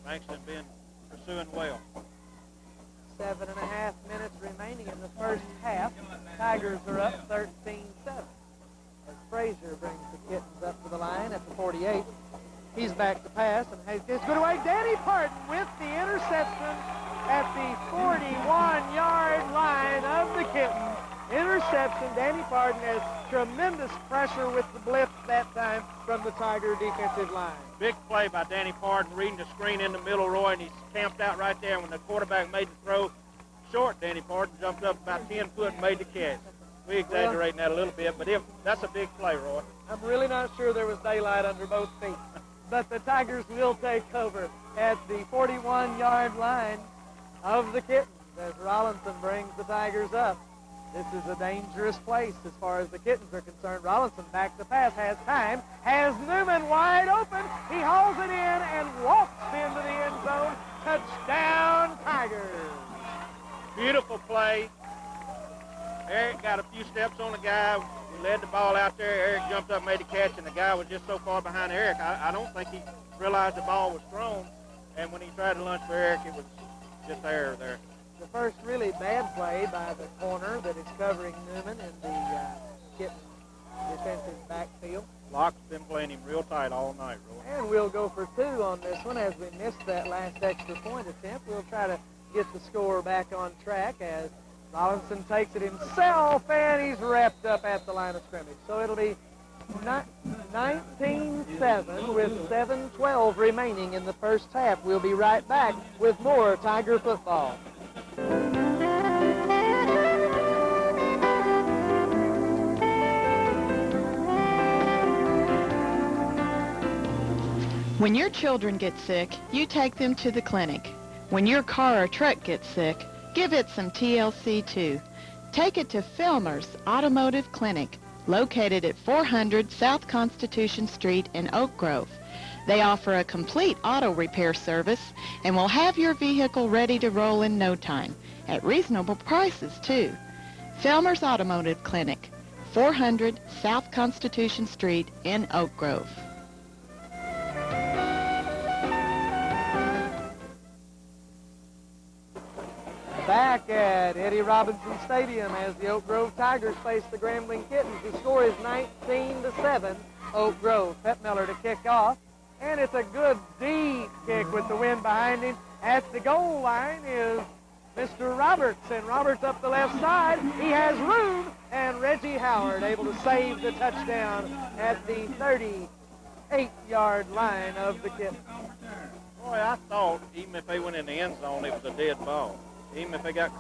S2: Bankston been pursuing well.
S1: 7.5 minutes remaining in the first half. Tigers are up 13-7. As Frazier brings the Kittens up to the line at the 48. He's back to pass and has this good away. Danny Pardon with the interception at the 41-yard line of the Kittens. Interception. Danny Pardon has tremendous pressure with the blitz that time from the Tiger defensive line.
S2: Big play by Danny Pardon, reading the screen in the middle, Roy, and he's camped out right there. When the quarterback made the throw short, Danny Pardon jumped up about 10 foot and made the catch. We exaggerating that a little bit, but that's a big play, Roy.
S1: I'm really not sure there was daylight under both feet. But the Tigers will take over at the 41-yard line of the Kittens as Rollinson brings the Tigers up. This is a dangerous place as far as the Kittens are concerned. Rollinson back to pass, has time, has Newman wide open. He hauls it in and walks into the end zone. Touchdown, Tigers.
S2: Beautiful play. Eric got a few steps on the guy. He led the ball out there. Eric jumped up, made the catch, and the guy was just so far behind Eric. I don't think he realized the ball was thrown. And when he tried to lunge for Eric, it was just error there.
S1: The first really bad play by the corner that is covering Newman in the Kittens defensive backfield.
S2: Locke's been playing him real tight all night, Roy.
S1: And we'll go for 2 on this one as we missed that last extra point attempt. We'll try to get the score back on track as Rollinson takes it himself, and he's wrapped up at the line of scrimmage. So it'll be 19-7 with 7:12 remaining in the first half. We'll be right back with more Tiger football.
S4: When your children get sick, you take them to the clinic. When your car or truck gets sick, give it some TLC too. Take it to Filmer's Automotive Clinic, located at 400 South Constitution Street in Oak Grove. They offer a complete auto repair service and will have your vehicle ready to roll in no time, at reasonable prices too. Filmer's Automotive Clinic, 400 South Constitution Street in Oak Grove.
S1: Back back at Eddie Robinson Stadium as the Oak Grove Tigers face the Grambling Kittens. The score is 19-7, Oak Grove. Pep Miller to kick off, and it's a good deep kick with the wind behind him. At the goal line is Mr. Roberts, and Roberts up the left side. He has room, and Reggie Howard able to save the touchdown at the 38-yard line of the Kittens.
S2: Boy, I thought even if they went in the end zone, it was a dead ball. Even if they got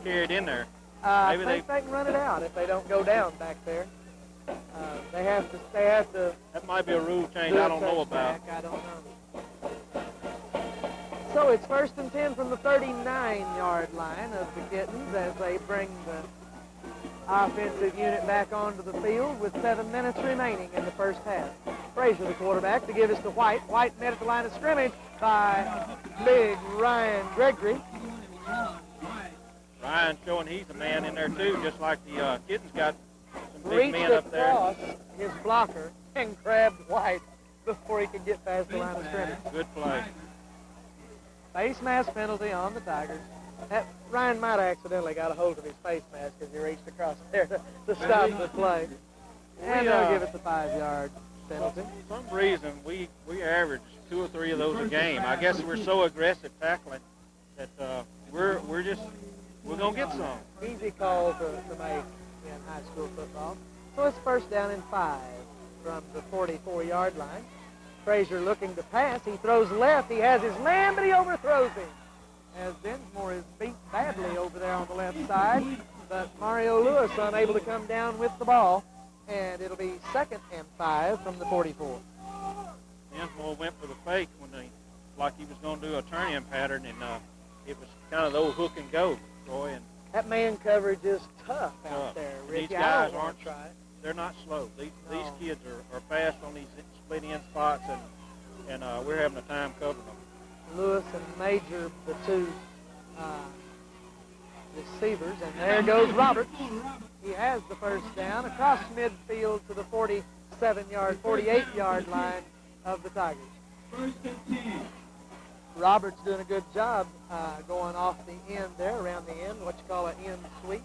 S2: carried in there.
S1: I
S2: maybe
S1: think they can run it out if they don't go down back there. They have to.
S2: That might be a rule change I don't know about.
S1: I don't know. So it's 1st and 10 from the 39-yard line of the Kittens as they bring the offensive unit back onto the field with 7 minutes remaining in the first half. Frazier, the quarterback, to give us to White. White met at the line of scrimmage by big Ryan Gregory.
S2: Ryan showing he's a man in there too, just like the Kittens got some big
S1: Reached
S2: men up there.
S1: across his blocker and grabbed White before he could get past the line of scrimmage.
S2: Good play.
S1: Face mask penalty on the Tigers. Ryan might have accidentally got a hold of his face mask as he reached across there to stop the play. And they'll give it the 5-yard penalty.
S2: For some reason, we average 2 or 3 of those a game. I guess we're so aggressive tackling that we're going to get some.
S1: Easy call to make in high school football. So it's 1st down and 5 from the 44-yard line. Frazier looking to pass. He throws left. He has his man, but he overthrows him. As Dinsmore is beat badly over there on the left side. But Mario Lewis unable to come down with the ball. And it'll be 2nd and 5 from the 44.
S2: Dinsmore went for the fake like he was going to do a turn-in pattern, and it was kind of the old hook and go, Troy. And
S1: that man coverage is tough out there, Ricky.
S2: These guys
S1: aren't try.
S2: They're not slow. These kids are fast on these split-end spots, and we're having a time covering them.
S1: Lewis and Major, the two receivers, and there goes Roberts. He has the first down across midfield to the 48-yard line of the Tigers.
S3: 1st and 10.
S1: Roberts doing a good job going off the end there, around the end, what you call an end sweep.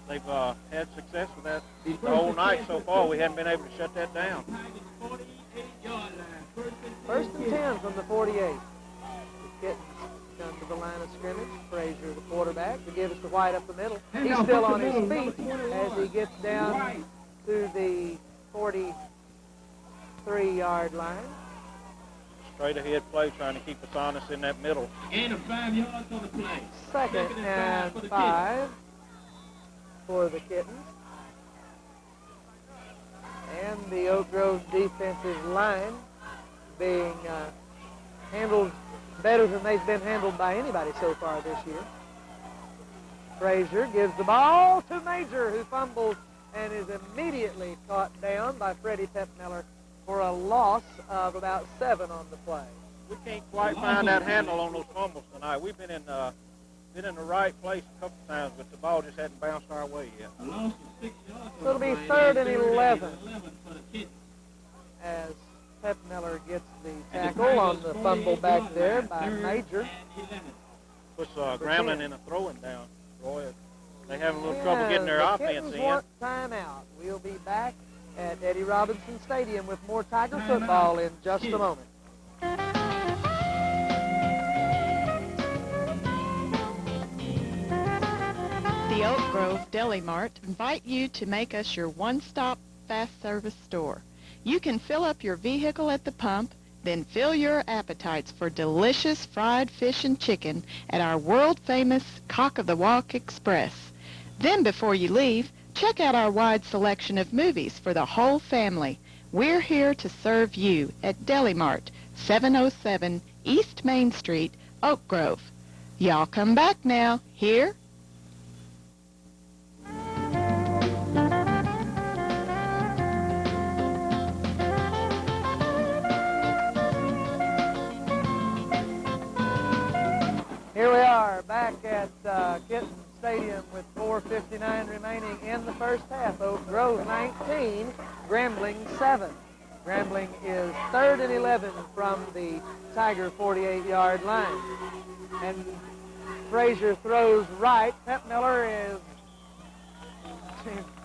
S2: They've had success with that the whole night so far. We haven't been able to shut that down.
S3: 48-yard line.
S1: 1st and 10 from the 48. The Kittens come to the line of scrimmage. Frazier, the quarterback, to give us to White up the middle. He's still on his feet as he gets down to the 43-yard line.
S2: Straight ahead play, trying to keep us honest in that middle.
S3: Gain of 5 yards on the play.
S1: 2nd and 5 for the Kittens. And the Oak Grove defensive line being handled better than they've been handled by anybody so far this year. Frazier gives the ball to Major, who fumbles and is immediately caught down by Freddie Pepmiller for a loss of about 7 on the play.
S2: We can't quite find that handle on those fumbles tonight. We've been in the right place a couple times, but the ball just hadn't bounced our way yet.
S3: A loss of 6 yards.
S1: So it'll be 3rd and 11
S3: for the Kittens.
S1: as Pepmiller gets the tackle on the fumble back there by Major.
S2: Puts Grambling in a throwing down, Roy. They have a little trouble getting their offense
S1: Kittens
S2: in.
S1: want timeout. We'll be back at Eddie Robinson Stadium with more Tiger football in just a moment.
S4: The Oak Grove Deli Mart invite you to make us your one-stop fast service store. You can fill up your vehicle at the pump, then fill your appetites for delicious fried fish and chicken at our world-famous Cock of the Walk Express. Then before you leave, check out our wide selection of movies for the whole family. We're here to serve you at Deli Mart, 707 East Main Street, Oak Grove. Y'all come back now. Here.
S1: Here we are back at Kittens Stadium with 4:59 remaining in the first half. Oak Grove 19, Grambling 7. Grambling is 3rd and 11 from the Tiger 48-yard line. And Frazier throws right. Miller is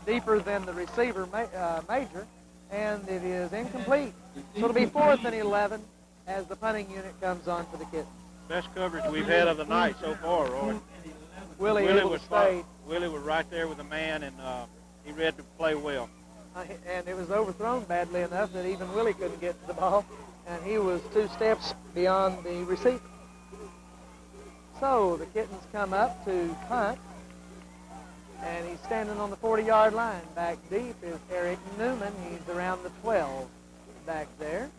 S1: deeper than the receiver, Major, and it is incomplete. So it'll be 4th and 11 as the punting unit comes on for the Kittens.
S2: Best coverage we've had of the night so far, Roy.
S1: Willie able to stay.
S2: Willie was right there with the man, and he read the play well.
S1: And it was overthrown badly enough that even Willie couldn't get to the ball, and he was 2 steps beyond the receiver. So the Kittens come up to punt, and he's standing on the 40-yard line. Back deep is Eric Newman. He's around the 12 back there.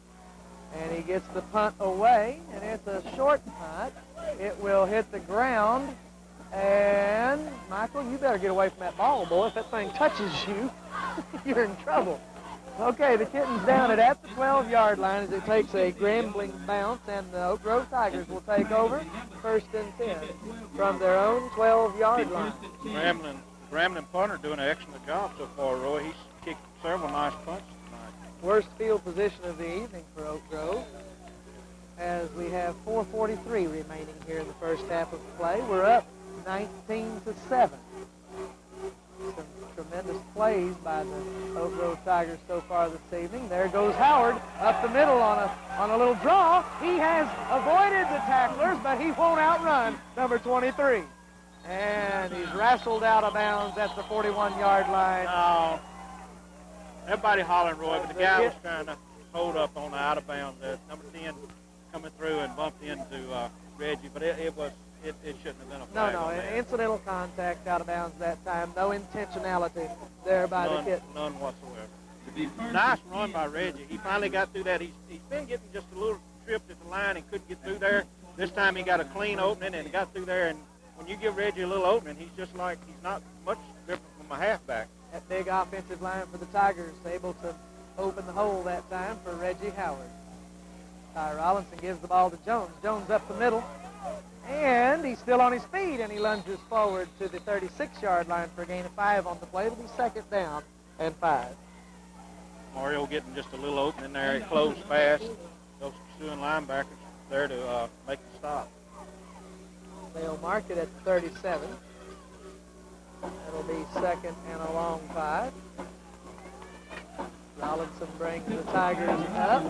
S1: And he gets the punt away, and it's a short punt. It will hit the ground, and Michael, you better get away from that ball, boy. If that thing touches you, you're in trouble. Okay, the Kittens down it at the 12-yard line as it takes a Grambling bounce, and the Oak Grove Tigers will take over 1st and 10 from their own 12-yard line.
S2: Grambling punter doing an excellent job so far, Roy. He's kicked several nice punts tonight.
S1: Worst field position of the evening for Oak Grove, as we have 4:43 remaining here in the first half of play. We're up 19-7. Some tremendous plays by the Oak Grove Tigers so far this evening. There goes Howard up the middle on a little draw. He has avoided the tacklers, but he won't outrun number 23. And he's wrestled out of bounds at the 41-yard line.
S2: No. Everybody hollering, Roy, but the guy was trying to hold up on the out of bounds there. Number 10 coming through and bumped into Reggie, but it shouldn't have been a flag.
S1: No, an incidental contact out of bounds that time. No intentionality there by the Kittens.
S2: None whatsoever. Nice run by Reggie. He finally got through that. He's been getting just a little tripped at the line and couldn't get through there. This time he got a clean opening and he got through there. And when you give Reggie a little opening, he's just like, he's not much different from a halfback.
S1: That big offensive line for the Tigers able to open the hole that time for Reggie Howard. Ty Rollinson gives the ball to Jones. Jones up the middle. And he's still on his feet, and he lunges forward to the 36-yard line for a gain of 5 on the play. It'll be 2nd down and 5.
S2: Mario getting just a little opening there. It closed fast. Those pursuing linebackers there to make the stop.
S1: They'll mark it at 37. That'll be 2nd and a long 5. Rollinson brings the Tigers up.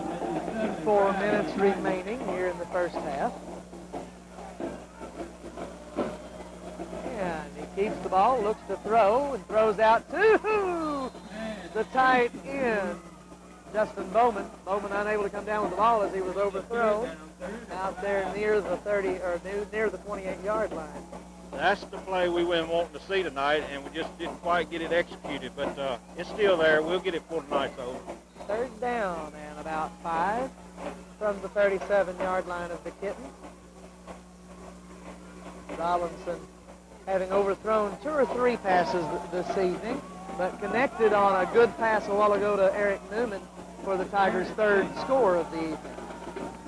S1: 4 minutes remaining here in the first half. And he keeps the ball, looks to throw, and throws out to the tight end, Justin Bowman. Bowman unable to come down with the ball as he was overthrown out there near the 30 or near the 28-yard line.
S2: That's the play we were wanting to see tonight, and we just didn't quite get it executed, but it's still there. We'll get it for tonight's over.
S1: 3rd down and about 5 from the 37-yard line of the Kittens. Rollinson having overthrown 2 or 3 passes this evening, but connected on a good pass a while ago to Eric Newman for the Tigers' 3rd score of the evening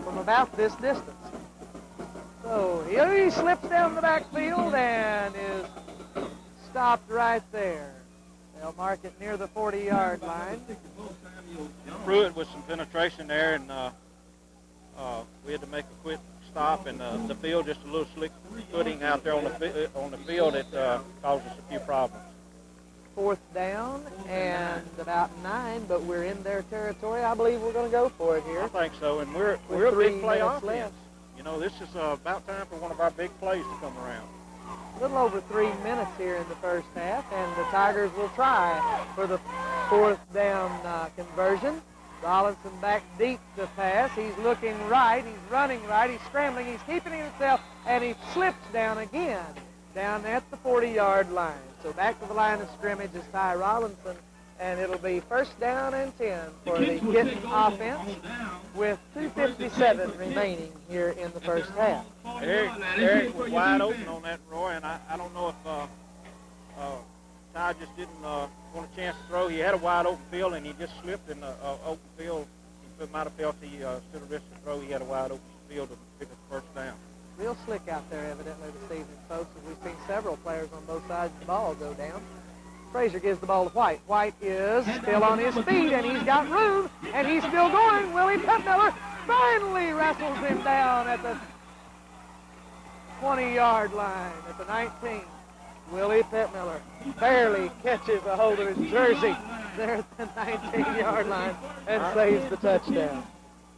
S1: from about this distance. So he slips down the backfield and is stopped right there. They'll mark it near the 40-yard line.
S2: Pruitt with some penetration there, and we had to make a quick stop, and the field just a little slick footing out there on the field. It caused us a few problems.
S1: 4th down and about 9, but we're in their territory. I believe we're going to go for it here.
S2: I think so, and we're a
S1: 3
S2: big play
S1: minutes
S2: offense.
S1: left.
S2: You know, this is about time for one of our big plays to come around.
S1: A little over 3 minutes here in the first half, and the Tigers will try for the 4th down conversion. Rollinson back deep to pass. He's looking right. He's running right. He's scrambling. He's keeping it himself, and he slips down again, down at the 40-yard line. So back to the line of scrimmage is Ty Rollinson, and it'll be 1st down and 10 for the Kittens offense with 2:57 remaining here in the first half.
S2: Eric was wide open on that, Roy, and I don't know if Ty just didn't want a chance to throw. He had a wide open field, and he just slipped in the open field. He might have felt he should have risked the throw. He had a wide open field to pick up the 1st down.
S1: Real slick out there, evidently, this evening, folks, as we've seen several players on both sides of the ball go down. Frazier gives the ball to White. White is still on his feet, and he's got room, and he's still going. Willie Miller finally wrestles him down at the 20-yard line at the 19. Willie Pittmiller barely catches a hold of his jersey there at the 19-yard line and saves the touchdown.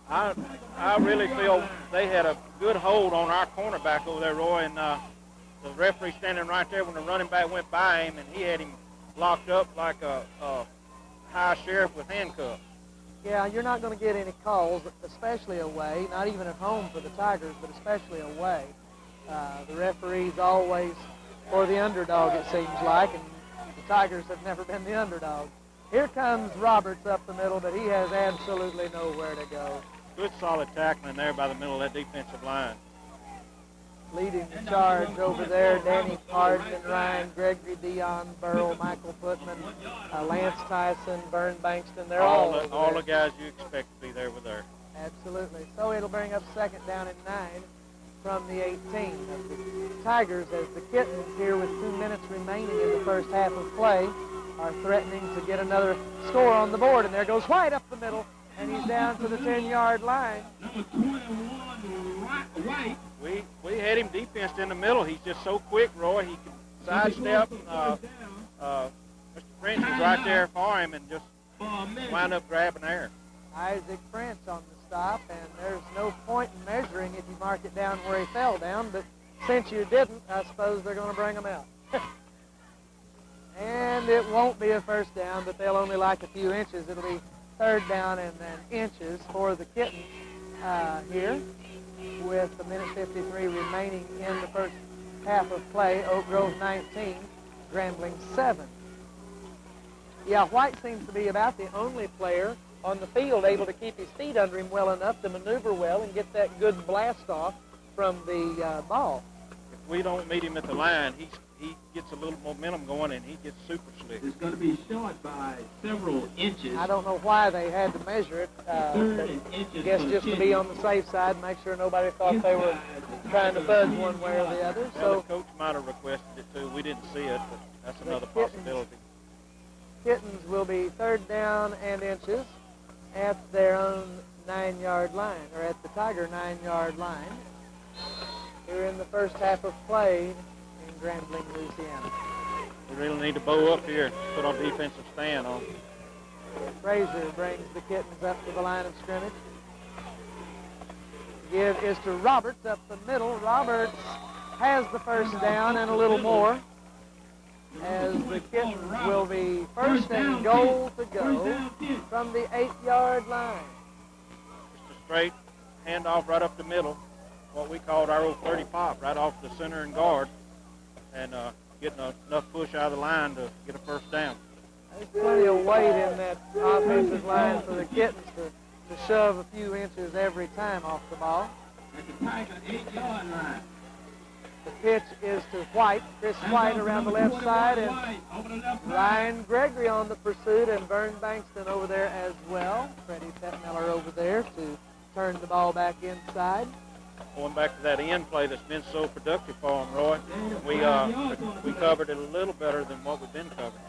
S2: I really feel they had a good hold on our cornerback over there, Roy, and the referee standing right there when the running back went by him, and he had him locked up like a high sheriff with handcuffs.
S1: Yeah, you're not going to get any calls, especially away, not even at home for the Tigers, but especially away. The referee's always for the underdog, it seems like, and the Tigers have never been the underdog. Here comes Roberts up the middle, but he has absolutely nowhere to go.
S2: Good solid tackling there by the middle of that defensive line.
S1: Leading the charge over there, Danny Pardon, Ryan Gregory, Dion Burrell, Michael Putman, Lance Tyson, Vern Bankston. They're all
S2: the guys you expect to be there with there.
S1: Absolutely. So it'll bring up second down and 9 from the 18 of the Tigers, as the Kittens here with 2 minutes remaining in the first half of play are threatening to get another score on the board. And there goes White up the middle, and he's down to the 10-yard line.
S3: Number 21, White.
S2: We had him defensed in the middle. He's just so quick, Roy. He can sidestep. Mr. French was right there for him and just wound up grabbing air.
S1: Isaac French on the stop, and there's no point in measuring if you mark it down where he fell down, but since you didn't, I suppose they're going to bring him out. And it won't be a first down, but they'll only like a few inches. It'll be third down and then inches for the Kittens here, with a minute 53 remaining in the first half of play. Oak Grove 19, Grambling 7. Yeah, White seems to be about the only player on the field able to keep his feet under him well enough to maneuver well and get that good blast off from the ball.
S2: If we don't meet him at the line, he gets a little momentum going and he gets super slick.
S3: It's going to be short by several inches.
S1: I don't know why they had to measure it, but I guess just to be on the safe side, make sure nobody thought they were trying to fudge one way or the other.
S2: Well,
S1: So
S2: the coach might have requested it too. We didn't see it, but that's another possibility.
S1: Kittens will be third down and inches at their own 9-yard line, or at the Tiger 9-yard line. Here in the first half of play in Grambling, Louisiana.
S2: We really need to bow up here, put our defensive stand on.
S1: Frazier brings the Kittens up to the line of scrimmage. The give is to Roberts up the middle. Roberts has the first down and a little more, as the Kittens will be first and goal to go from the 8-yard line.
S2: Just a straight handoff right up the middle, what we called our old 30 pop, right off the center and guard, and getting enough push out of the line to get a first down.
S1: There's plenty of weight in that offensive line for the Kittens to shove a few inches every time off the ball.
S3: At the Tiger 8-yard line.
S1: The pitch is to White, Chris White around the left side, and Ryan Gregory on the pursuit, and Vern Bankston over there as well. Freddie Pettmiller over there to turn the ball back inside.
S2: Going back to that end play that's been so productive for them, Roy, we covered it a little better than what we've been covering.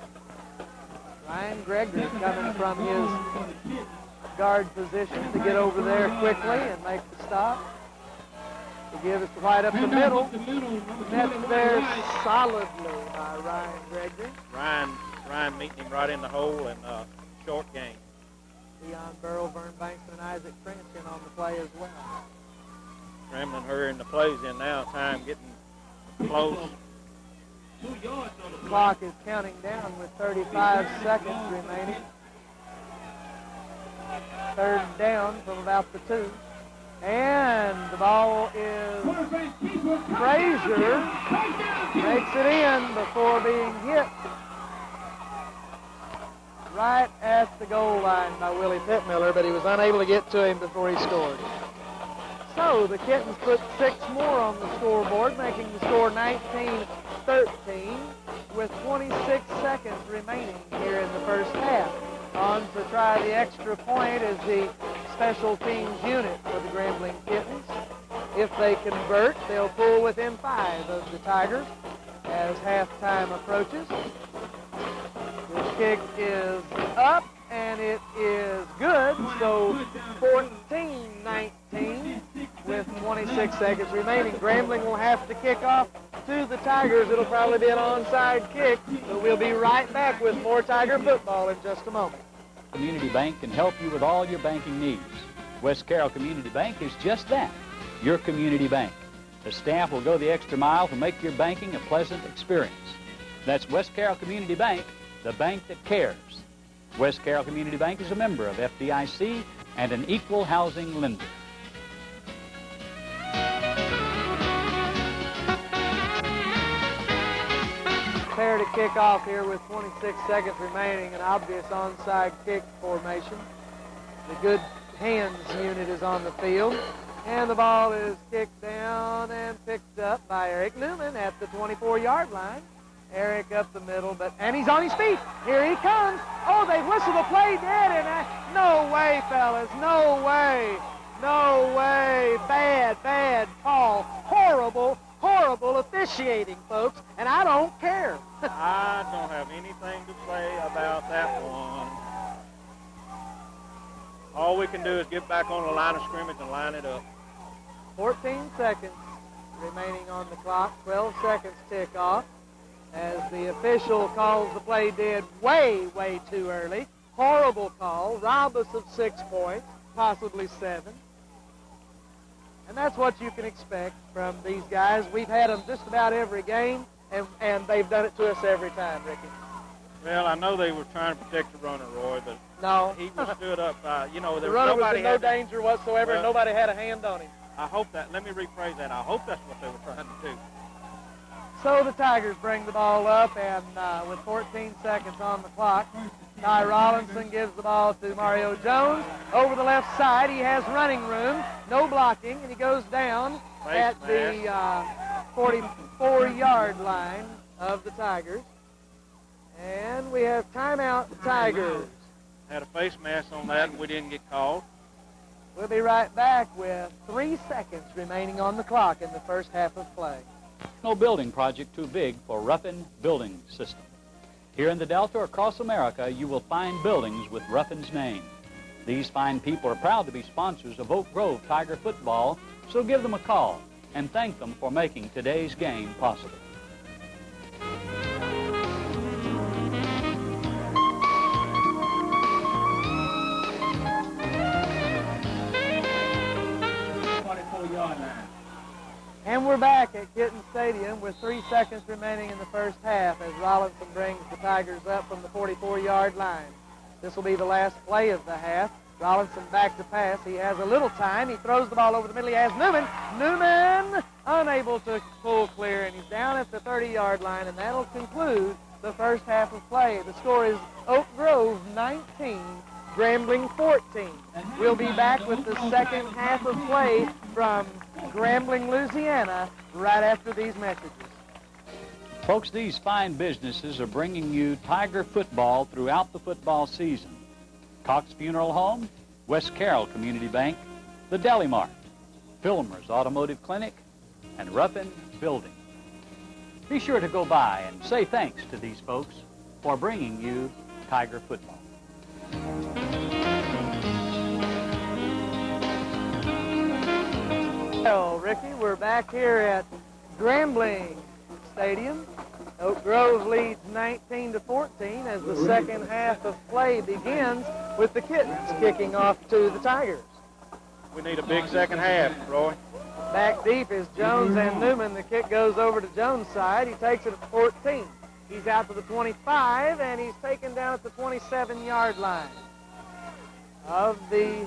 S1: Ryan Gregory coming from his guard position to get over there quickly and make the stop. To give us to White up the middle. That's there solidly by Ryan Gregory.
S2: Ryan meeting him right in the hole and short game.
S1: Dion Burrell, Vern Bankston, and Isaac French in on the play as well.
S2: Grambling hurrying the plays in now. Time getting close.
S3: 2 yards on the
S1: Clock is counting down with 35 seconds remaining. Third down from about the 2. And the ball is Frazier makes it in before being hit right at the goal line by Willie Pittmiller, but he was unable to get to him before he scored. So the Kittens put 6 more on the scoreboard, making the score 19-13 with 26 seconds remaining here in the first half. On to try the extra point is the special teams unit for the Grambling Kittens. If they convert, they'll pull within 5 of the Tigers as halftime approaches. This kick is up, and it is good. So 14-19, with 26 seconds remaining. Grambling will have to kick off to the Tigers. It'll probably be an onside kick, but we'll be right back with more Tiger football in just a moment.
S5: Community Bank can help you with all your banking needs. West Carroll Community Bank is just that, your community bank. The staff will go the extra mile to make your banking a pleasant experience. That's West Carroll Community Bank, the bank that cares. West Carroll Community Bank is a member of FDIC and an equal housing lender.
S1: Prepare to kick off here with 26 seconds remaining, an obvious onside kick formation. The good hands unit is on the field, and the ball is kicked down and picked up by Eric Newman at the 24-yard line. Eric up the middle, and he's on his feet. Here he comes. Oh, they've whistled the play dead, and no way, fellas, no way, no way. Bad call. Horrible officiating, folks, and I don't care.
S2: I don't have anything to say about that one. All we can do is get back on the line of scrimmage and line it up.
S1: 14 seconds remaining on the clock. 12 seconds tick off as the official calls the play dead way too early. Horrible call. Rob us of 6 points, possibly 7. And that's what you can expect from these guys. We've had them just about every game, and they've done it to us every time, Ricky.
S2: Well, I know they were trying to protect the runner, Roy, but
S1: no,
S2: he was stood up. There
S1: the
S2: was
S1: runner was
S2: nobody
S1: in no danger whatsoever, and nobody had a hand on him.
S2: I hope that. Let me rephrase that. I hope that's what they were trying to do.
S1: So the Tigers bring the ball up, and with 14 seconds on the clock, Ty Rollinson gives the ball to Mario Jones. Over the left side, he has running room, no blocking, and he goes down at the 44-yard line of the Tigers. And we have timeout Tigers.
S2: Had a face mask on that, and we didn't get called.
S1: We'll be right back with 3 seconds remaining on the clock in the first half of play.
S5: No building project too big for Ruffin Building System. Here in the Delta or across America, you will find buildings with Ruffin's name. These fine people are proud to be sponsors of Oak Grove Tiger football, so give them a call and thank them for making today's game possible.
S1: And we're back at Kittens Stadium with 3 seconds remaining in the first half as Rollinson brings the Tigers up from the 44-yard line. This will be the last play of the half. Rollinson back to pass. He has a little time. He throws the ball over the middle. He has Newman. Newman unable to pull clear, and he's down at the 30-yard line, and that'll conclude the first half of play. The score is Oak Grove 19, Grambling 14. We'll be back with the second half of play from Grambling, Louisiana, right after these messages.
S5: Folks, these fine businesses are bringing you Tiger football throughout the football season. Cox Funeral Home, West Carroll Community Bank, the Deli Mart, Filmer's Automotive Clinic, and Ruffin Building. Be sure to go by and say thanks to these folks for bringing you Tiger football.
S1: Well, Ricky, we're back here at Grambling Stadium. Oak Grove leads 19-14 as the second half of play begins with the Kittens kicking off to the Tigers.
S2: We need a big second half, Roy.
S1: Back deep is Jones and Newman. The kick goes over to Jones' side. He takes it at the 14. He's out to the 25, and he's taken down at the 27-yard line of the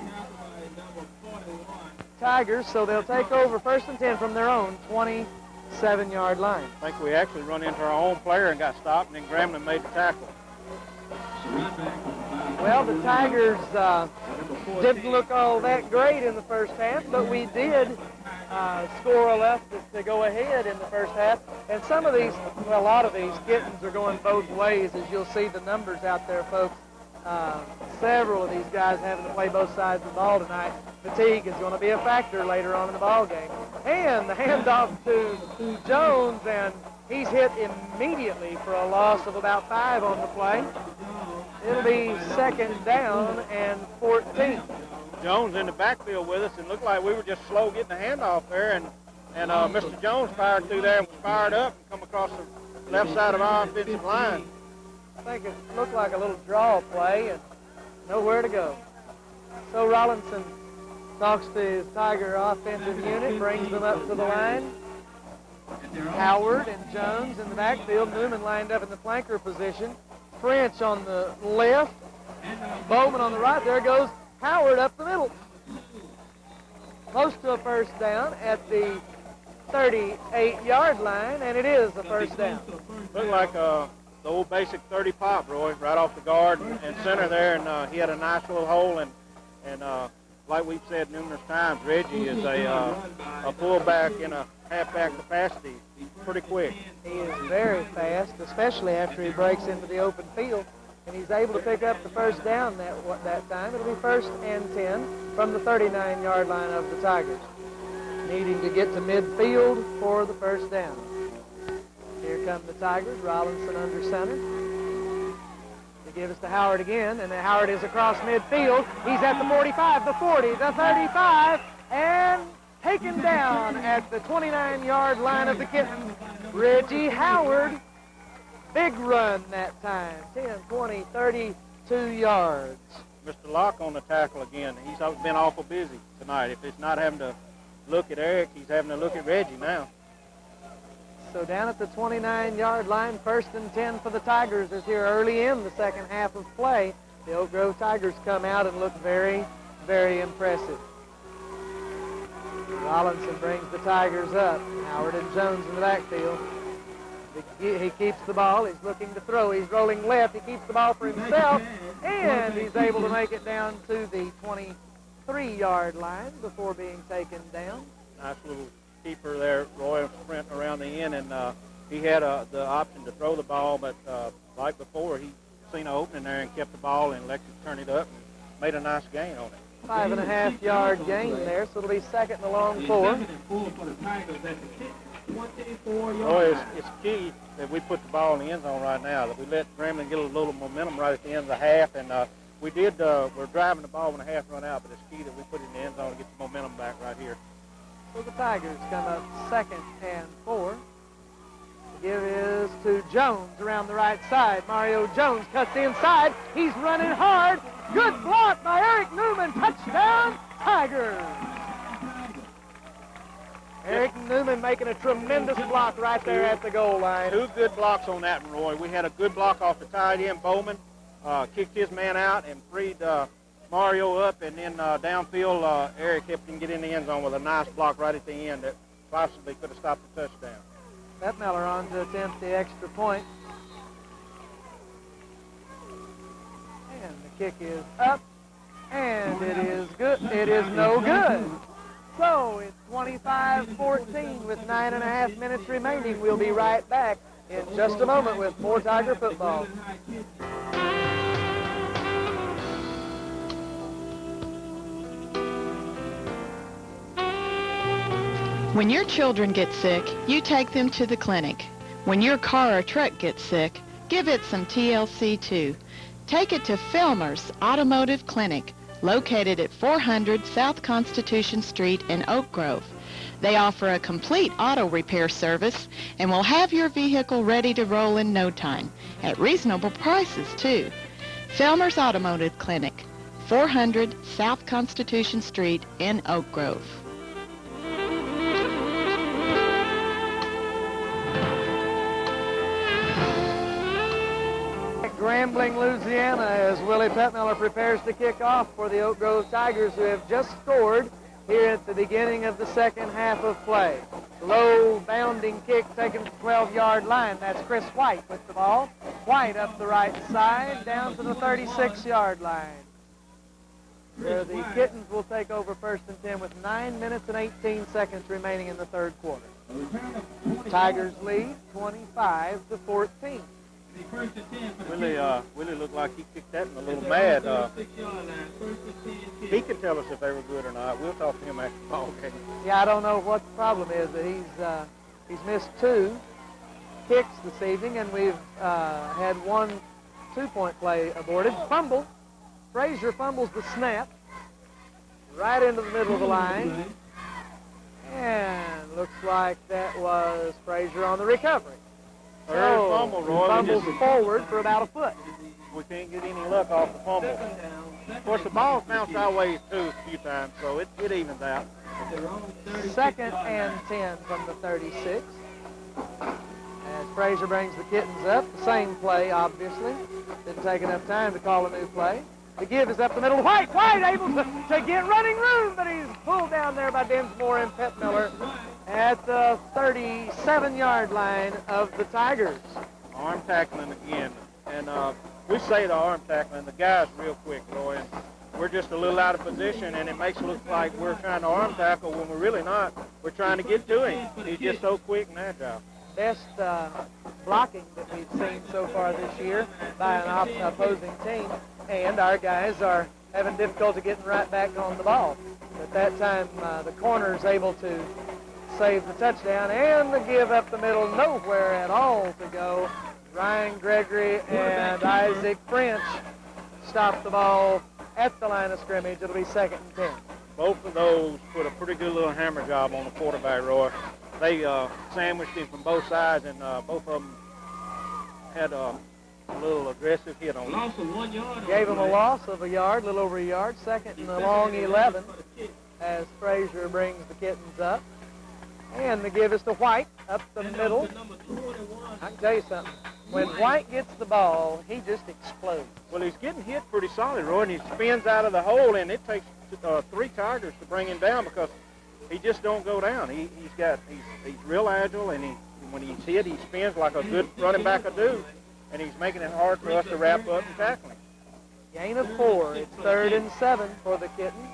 S1: Tigers, so they'll take over 1st and 10 from their own 27-yard line.
S2: I think we actually run into our own player and got stopped, and then Grambling made the tackle.
S1: Well, the Tigers didn't look all that great in the first half, but we did score enough to go ahead in the first half. And some of these, well, a lot of these Kittens are going both ways, as you'll see the numbers out there, folks. Several of these guys having to play both sides of the ball tonight. Fatigue is going to be a factor later on in the ball game. And the handoff to Jones, and he's hit immediately for a loss of about 5 on the play. It'll be 2nd down and 14.
S2: Jones in the backfield with us, and looked like we were just slow getting the handoff there, and Mr. Jones fired through there and was fired up and come across the left side of our offensive line.
S1: I think it looked like a little draw play and nowhere to go. So Rollinson talks to his Tiger offensive unit, brings them up to the line. Howard and Jones in the backfield. Newman lined up in the flanker position. French on the left. Bowman on the right. There goes Howard up the middle. Close to a first down at the 38-yard line, and it is a first down.
S2: Looked like the old basic 30 pop, Roy, right off the guard and center there, and he had a nice little hole, and like we've said numerous times, Reggie is a fullback in a halfback capacity, pretty quick.
S1: He is very fast, especially after he breaks into the open field, and he's able to pick up the first down that time. It'll be 1st and 10 from the 39-yard line of the Tigers, needing to get to midfield for the first down. Here come the Tigers. Rollinson under center. They give us to Howard again, and Howard is across midfield. He's at the 45, the 40, the 35, and taken down at the 29-yard line of the Kittens. Reggie Howard. Big run that time. 10, 20, 32 yards.
S2: Mr. Locke on the tackle again. He's been awful busy tonight. If it's not having to look at Eric, he's having to look at Reggie now.
S1: So down at the 29-yard line, 1st and 10 for the Tigers is here early in the second half of play. The Oak Grove Tigers come out and look very, very impressive. Rollinson brings the Tigers up. Howard and Jones in the backfield. He keeps the ball. He's looking to throw. He's rolling left. He keeps the ball for himself, and he's able to make it down to the 23-yard line before being taken down.
S2: Nice little keeper there, Roy, sprinting around the end, and he had the option to throw the ball, but like before, he seen an opening there and kept the ball and elected to turn it up and made a nice gain on it.
S1: 5.5-yard gain there, so it'll be 2nd and a long 4.
S2: Roy, it's key that we put the ball in the end zone right now, that we let Grambling get a little momentum right at the end of the half, and we're driving the ball when the half run out, but it's key that we put it in the end zone and get the momentum back right here.
S1: So the Tigers come up 2nd and 4. The give is to Jones around the right side. Mario Jones cuts inside. He's running hard. Good block by Eric Newman. Touchdown, Tigers. Eric Newman making a tremendous block right there at the goal line.
S2: 2 good blocks on that one, Roy. We had a good block off the tight end. Bowman kicked his man out and freed Mario up, and then downfield, Eric helped him get in the end zone with a nice block right at the end that possibly could have stopped the touchdown.
S1: Matt Miller on to attempt the extra point. And the kick is up, and it is good. It is no good. So it's 25-14 with 9.5 minutes remaining. We'll be right back in just a moment with more Tiger football.
S4: When your children get sick, you take them to the clinic. When your car or truck gets sick, give it some TLC too. Take it to Filmer's Automotive Clinic, located at 400 South Constitution Street in Oak Grove. They offer a complete auto repair service and will have your vehicle ready to roll in no time, at reasonable prices too. Filmer's Automotive Clinic, 400 South Constitution Street in Oak Grove.
S1: Grambling, Louisiana, as Willie Petmiller prepares to kick off for the Oak Grove Tigers, who have just scored here at the beginning of the second half of play. Low bounding kick taken to the 12-yard line. That's Chris White with the ball. White up the right side down to the 36-yard line, where the Kittens will take over 1st and 10 with 9 minutes and 18 seconds remaining in the third quarter. Tigers lead 25-14.
S2: Willie looked like he kicked that one a little mad. He can tell us if they were good or not. We'll talk to him after the ball game.
S1: Yeah, I don't know what the problem is, but he's missed 2 kicks this evening, and we've had 1 2-point play aborted. Fumble. Frazier fumbles the snap. right into the middle of the line. And looks like that was Frazier on the recovery.
S2: Third fumble, Roy.
S1: Fumbles forward for about a foot.
S2: We can't get any luck off the fumble. Of course, the ball's bounced our way too a few times, so it evens out.
S1: 2nd and 10 from the 36. As Frazier brings the Kittens up, the same play, obviously. Didn't take enough time to call a new play. The give is up the middle. White able to get running room, but he's pulled down there by Dinsmore and Pep Miller at the 37-yard line of the Tigers.
S2: Arm tackling again. And we say the arm tackling. The guy's real quick, Roy. And we're just a little out of position, and it makes it look like we're trying to arm tackle when we're really not. We're trying to get to him. He's just so quick and agile.
S1: Best blocking that we've seen so far this year by an opposing team, and our guys are having difficulty getting right back on the ball. At that time, the corner is able to save the touchdown, and the give up the middle, nowhere at all to go. Ryan Gregory and Isaac French stop the ball at the line of scrimmage. It'll be 2nd and 10.
S2: Both of those put a pretty good little hammer job on the quarterback, Roy. They sandwiched him from both sides, and both of them had a little aggressive hit on him.
S3: Loss of 1 yard.
S1: Gave him a loss of a yard, a little over a yard. 2nd and a long 11 as Frazier brings the Kittens up. And the give is to White up the middle. I can tell you something. When White gets the ball, he just explodes.
S2: Well, he's getting hit pretty solid, Roy, and he spins out of the hole, and it takes 3 Tigers to bring him down because he just don't go down. He's real agile, and when he's hit, he spins like a good running back would do, and he's making it hard for us to wrap up and tackle him.
S1: Gain of 4. It's 3rd and 7 for the Kittens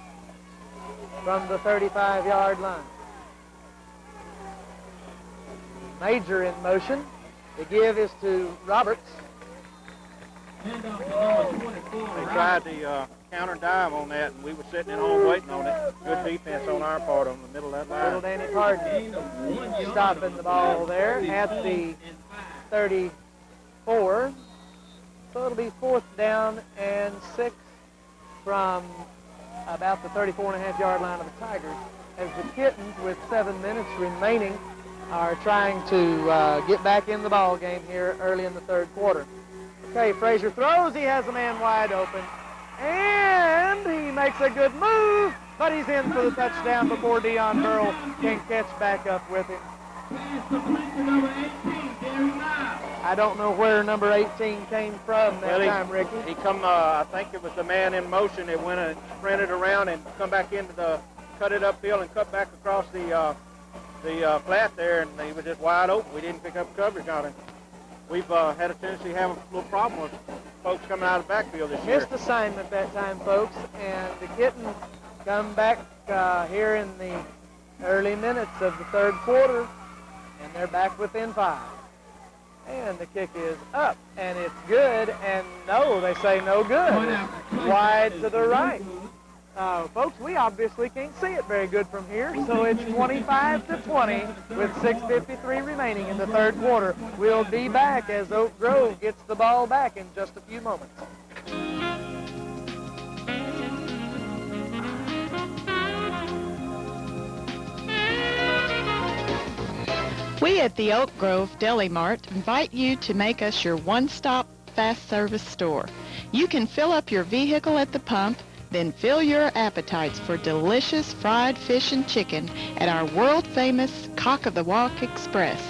S1: from the 35-yard line. Major in motion. The give is to Roberts.
S2: They tried the counter dive on that, and we were sitting at home waiting on it. Good defense on our part on the middle of that line.
S1: Little Danny Pardon stopping the ball there at the 34. So it'll be 4th down and 6 from about the 34.5-yard line of the Tigers as the Kittens, with 7 minutes remaining, are trying to get back in the ball game here early in the 3rd quarter. Okay, Frazier throws. He has a man wide open. And he makes a good move, but he's in for the touchdown before Deion Burrell can catch back up with him. I don't know where number 18 came from that time, Ricky.
S2: He come, I think it was the man in motion that went and sprinted around and come back into cut it upfield and cut back across the flat there, and he was just wide open. We didn't pick up coverage on him. We've had a tendency to have a little problem with folks coming out of the backfield this year.
S1: Missed assignment that time, folks, and the Kittens come back here in the early minutes of the 3rd quarter, and they're back within 5. And the kick is up, and it's good, and no, they say no good. Wide to the right. Folks, we obviously can't see it very good from here, so it's 25-20 with 6:53 remaining in the 3rd quarter. We'll be back as Oak Grove gets the ball back in just a few moments.
S4: We at the Oak Grove Deli Mart invite you to make us your one-stop fast service store. You can fill up your vehicle at the pump, then fill your appetites for delicious fried fish and chicken at our world-famous Cock of the Walk Express.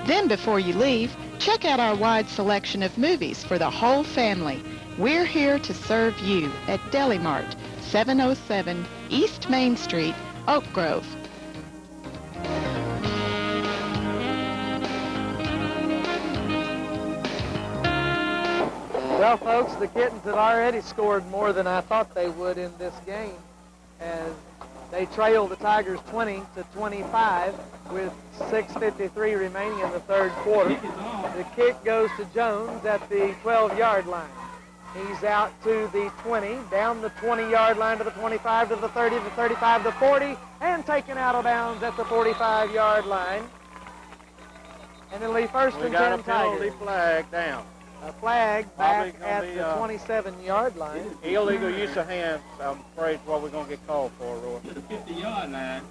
S4: Then before you leave, check out our wide selection of movies for the whole family. We're here to serve you at Deli Mart, 707 East Main Street, Oak Grove.
S1: Well, folks, the Kittens have already scored more than I thought they would in this game as they trail the Tigers 20-25 with 6:53 remaining in the 3rd quarter. The kick goes to Jones at the 12-yard line. He's out to the 20, down the 20-yard line to the 25, to the 30, to the 35, to the 40, and taken out of bounds at the 45-yard line. And it'll be 1st and 10 Tigers.
S2: We got a penalty flag down.
S1: A flag
S2: Probably
S1: back
S2: gonna
S1: at
S2: be,
S1: the 27-yard line.
S2: Illegal use of hands, I'm afraid, is what we're going to get called for, Roy.
S3: To the 50-yard line.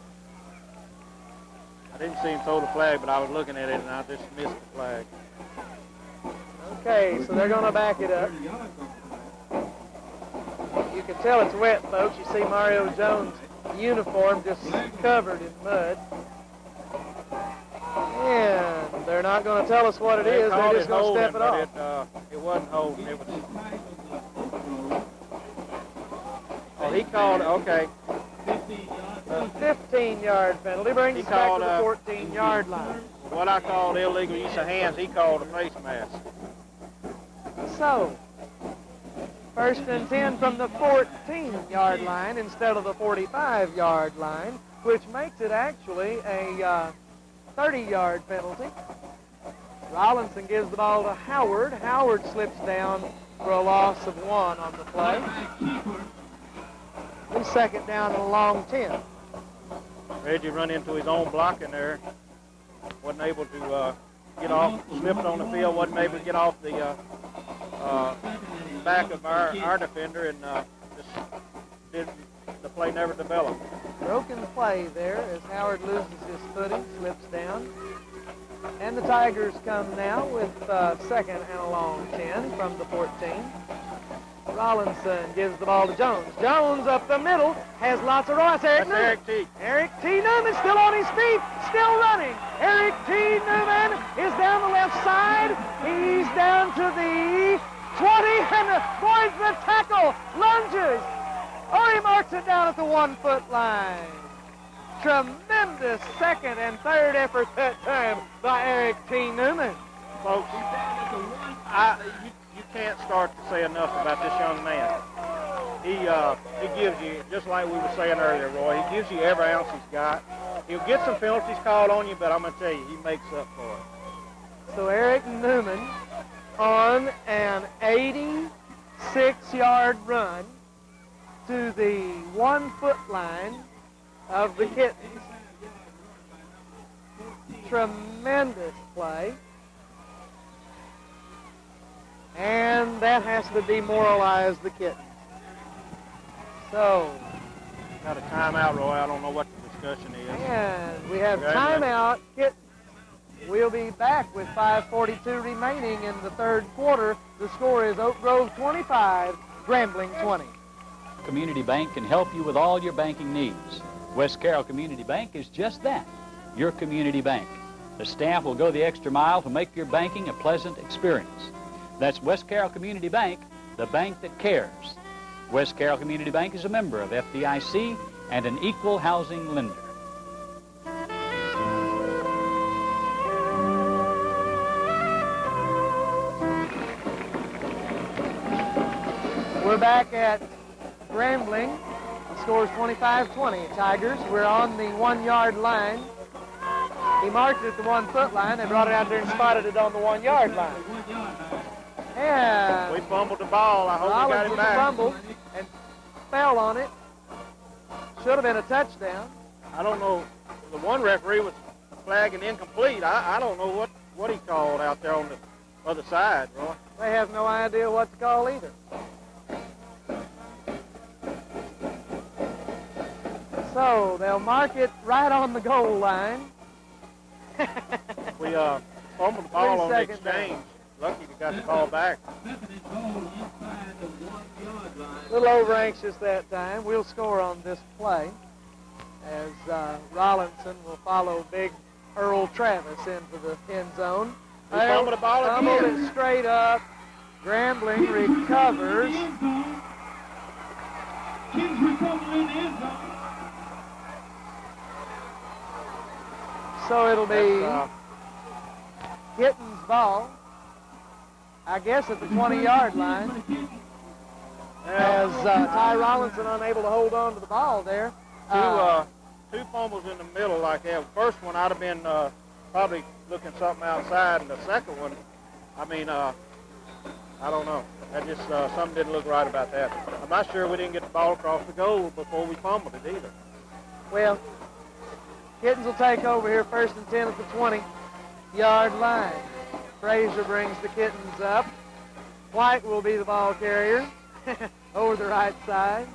S2: I didn't see him throw the flag, but I was looking at it, and I just missed the flag.
S1: Okay, so they're going to back it up. You can tell it's wet, folks. You see Mario Jones' uniform just covered in mud. And they're not going to tell us what it is. They're just going to step it off.
S2: It wasn't holding. It was. Oh, he called. Okay.
S1: A 15-yard penalty brings us back to the 14-yard line.
S2: What I called illegal use of hands, he called a face mask.
S1: So, first and 10 from the 14-yard line instead of the 45-yard line, which makes it actually a 30-yard penalty. Rollinson gives the ball to Howard. Howard slips down for a loss of 1 on the play. He's second down and a long 10.
S2: Reggie run into his own block in there. Wasn't able to get off, slipped on the field, wasn't able to get off the back of our defender, and the play never developed.
S1: Broken play there as Howard loses his footing, slips down. And the Tigers come now with second and a long 10 from the 14. Rollinson gives the ball to Jones. Jones up the middle, has lots of room. That's
S2: Eric T.
S1: Eric T. Newman still on his feet, still running. Eric T. Newman is down the left side. He's down to the 20 and avoids the tackle, lunges. Oh, he marks it down at the 1-foot line. Tremendous second and third effort that time by Eric T. Newman.
S2: Folks, you can't start to say enough about this young man. He gives you, just like we were saying earlier, Roy, he gives you every ounce he's got. He'll get some penalties called on you, but I'm going to tell you, he makes up for it.
S1: So Eric Newman on an 86-yard run to the 1-foot line of the Kittens. Tremendous play. And that has to demoralize the Kittens. So,
S2: Got a timeout, Roy. I don't know what the discussion is.
S1: and we have timeout. Kittens. We'll be back with 5:42 remaining in the third quarter. The score is Oak Grove 25, Grambling 20.
S5: Community Bank can help you with all your banking needs. West Carroll Community Bank is just that, your community bank. The staff will go the extra mile to make your banking a pleasant experience. That's West Carroll Community Bank, the bank that cares. West Carroll Community Bank is a member of FDIC and an equal housing lender.
S1: We're back at Grambling. The score is 25-20. Tigers, we're on the 1-yard line. He marked it at the 1-foot line. They brought it out there and spotted it on the 1-yard line. And
S2: We fumbled the ball. I hope we got it back.
S1: fumbled and fell on it. Should have been a touchdown.
S2: I don't know. The one referee was flagging incomplete. I don't know what he called out there on the other side, Roy.
S1: They have no idea what to call either. So they'll mark it right on the goal line.
S2: We fumbled the ball on the
S1: 3 seconds
S2: exchange. Lucky we got the ball back.
S1: A little over anxious that time. We'll score on this play as Rollinson will follow big Earl Travis into the end zone.
S2: We fumbled the ball
S1: Fumbled
S2: again.
S1: it straight up. Grambling recovers.
S3: Kittens recovered in the end zone.
S1: So it'll be
S2: That's,
S1: Kittens' ball, I guess at the 20-yard line, as Ty Rollinson unable to hold on to the ball there.
S2: Two fumbles in the middle like that. First one, I'd have been probably looking something outside, and the second one, I mean, I don't know. That just, something didn't look right about that. I'm not sure we didn't get the ball across the goal before we fumbled it either.
S1: Well, Kittens will take over here first and 10 at the 20-yard line. Frazier brings the Kittens up. White will be the ball carrier over the right side.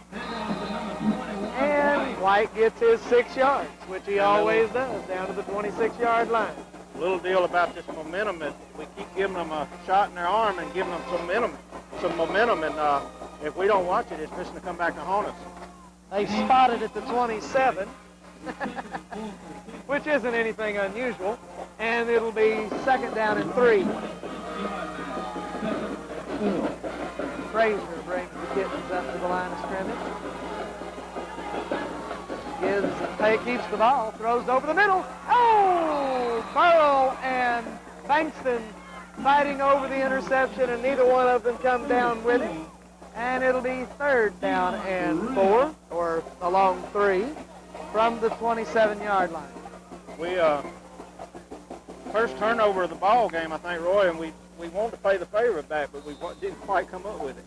S1: And White gets his 6 yards, which he always does, down to the 26-yard line.
S2: Little deal about this momentum is we keep giving them a shot in their arm and giving them some momentum, and if we don't watch it, it's just to come back and haunt us.
S1: They spotted at the 27, which isn't anything unusual, and it'll be 2nd down and 3. Frazier brings the Kittens up to the line of scrimmage. Keeps the ball, throws over the middle. Oh! Burrow and Bankston fighting over the interception, and neither one of them come down with it. And it'll be 3rd down and 4, or along 3, from the 27-yard line.
S2: We first turnover of the ball game, I think, Roy, and we wanted to play the favorite back, but we didn't quite come up with it.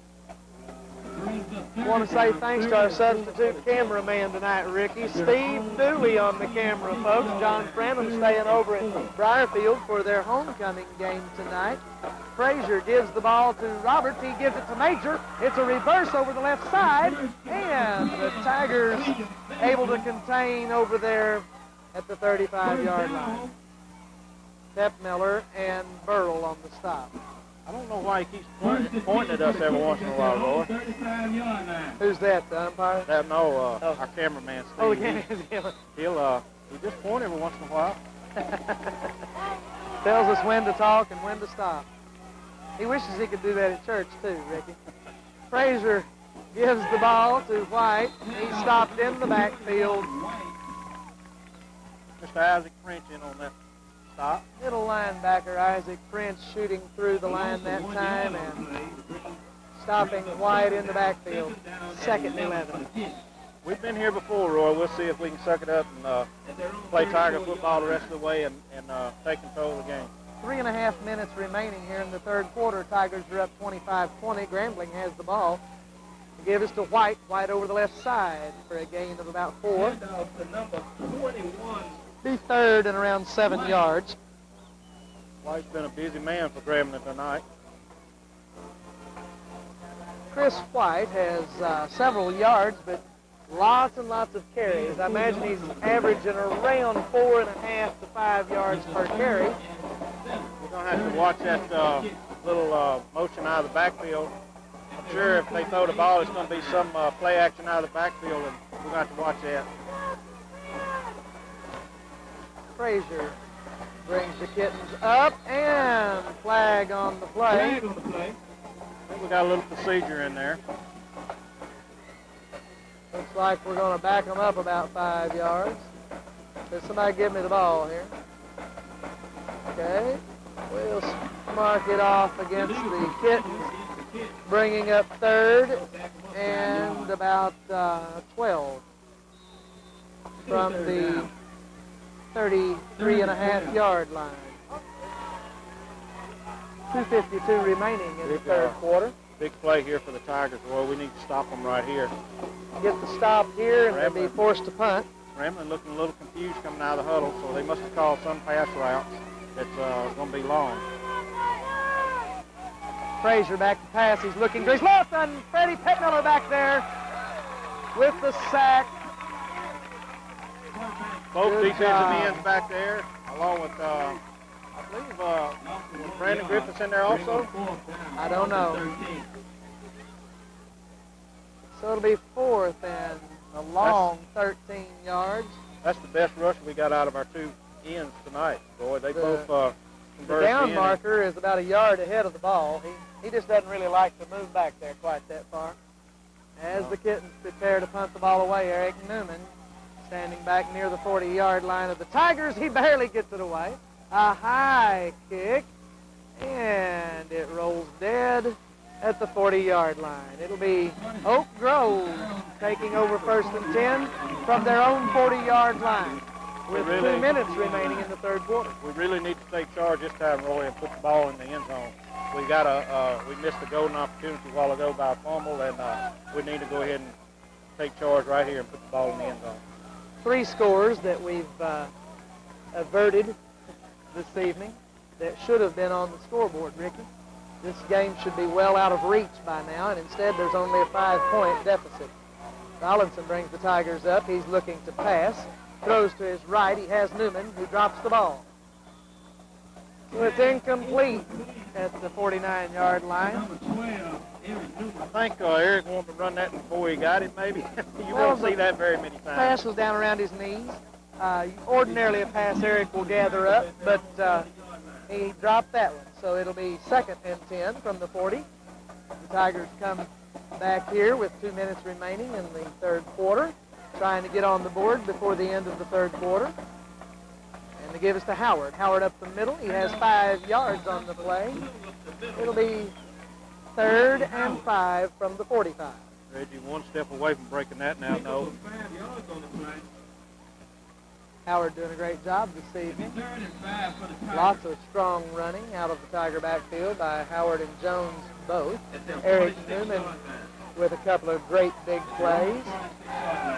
S1: I want to say thanks to our substitute cameraman tonight, Ricky. Steve Dooley on the camera, folks. John Franham staying over at Briarfield for their homecoming game tonight. Frazier gives the ball to Roberts. He gives it to Major. It's a reverse over the left side, and the Tigers able to contain over there at the 35-yard line. Tepmiller and Burrell on the stop.
S2: I don't know why he keeps pointing at us every once in a while, Roy.
S1: Who's that, the umpire?
S2: Our cameraman, Steve.
S1: Oh, the cameraman.
S2: He just point every once in a while.
S1: Tells us when to talk and when to stop. He wishes he could do that at church, too, Ricky. Frazier gives the ball to White. He stopped in the backfield.
S2: Mr. Isaac French in on that stop.
S1: Middle linebacker Isaac French shooting through the line that time and stopping White in the backfield. 2nd and 11.
S2: We've been here before, Roy. We'll see if we can suck it up and play Tiger football the rest of the way and take control of the game.
S1: 3.5 minutes remaining here in the 3rd quarter. Tigers are up 25-20. Grambling has the ball. Give us to White. White over the left side for a gain of about 4. Be 3rd and around 7 yards.
S2: White's been a busy man for Grambling tonight.
S1: Chris White has several yards, but lots and lots of carries. I imagine he's averaging around 4.5 to 5 yards per carry.
S2: We're going to have to watch that little motion out of the backfield. I'm sure if they throw the ball, it's going to be some play action out of the backfield, and we're going to have to watch that.
S1: Frazier brings the Kittens up, and flag on the play.
S2: I think we got a little procedure in there.
S1: Looks like we're going to back them up about 5 yards. Does somebody give me the ball here? Okay. We'll mark it off against the Kittens, bringing up 3rd and about 12 from the 33.5-yard line. 2:52 remaining in the 3rd quarter.
S2: Big play here for the Tigers, Roy. We need to stop them right here.
S1: Get the stop here and they'll be forced to punt.
S2: Grambling looking a little confused coming out of the huddle, so they must have called some pass route that's going to be long.
S1: Frazier back to pass. He's looking to his left, and Freddie Petmiller back there with the sack.
S2: Both defensive ends back there, along with, I believe, was Brandon Griffiths in there also?
S1: I don't know. So it'll be 4th and a long 13 yards.
S2: That's the best rush we got out of our 2 ends tonight, boy. They both
S1: The
S2: converged
S1: down
S2: in.
S1: marker is about a yard ahead of the ball. He just doesn't really like to move back there quite that far. As the Kittens prepare to punt the ball away, Eric Newman standing back near the 40-yard line of the Tigers. He barely gets it away. A high kick, and it rolls dead at the 40-yard line. It'll be Oak Grove taking over 1st and 10 from their own 40-yard line with 2 minutes remaining in the 3rd quarter.
S2: We really need to take charge this time, Roy, and put the ball in the end zone. We missed a golden opportunity a while ago by a fumble, and we need to go ahead and take charge right here and put the ball in the end zone.
S1: 3 scores that we've averted this evening that should have been on the scoreboard, Ricky. This game should be well out of reach by now, and instead there's only a 5-point deficit. Rollinson brings the Tigers up. He's looking to pass. Throws to his right. He has Newman, who drops the ball. So it's incomplete at the 49-yard line.
S2: I think Eric wanted to run that before he got it, maybe. You won't see that very many times.
S1: Pass was down around his knees. Ordinarily a pass Eric will gather up, but he dropped that one. So it'll be 2nd and 10 from the 40. The Tigers come back here with 2 minutes remaining in the third quarter, trying to get on the board before the end of the third quarter. And they give us to Howard. Howard up the middle. He has 5 yards on the play. It'll be 3rd and 5 from the 45.
S2: Reggie, one step away from breaking that now, no.
S1: Howard doing a great job this evening. Lots of strong running out of the Tiger backfield by Howard and Jones both. Eric Newman with a couple of great big plays.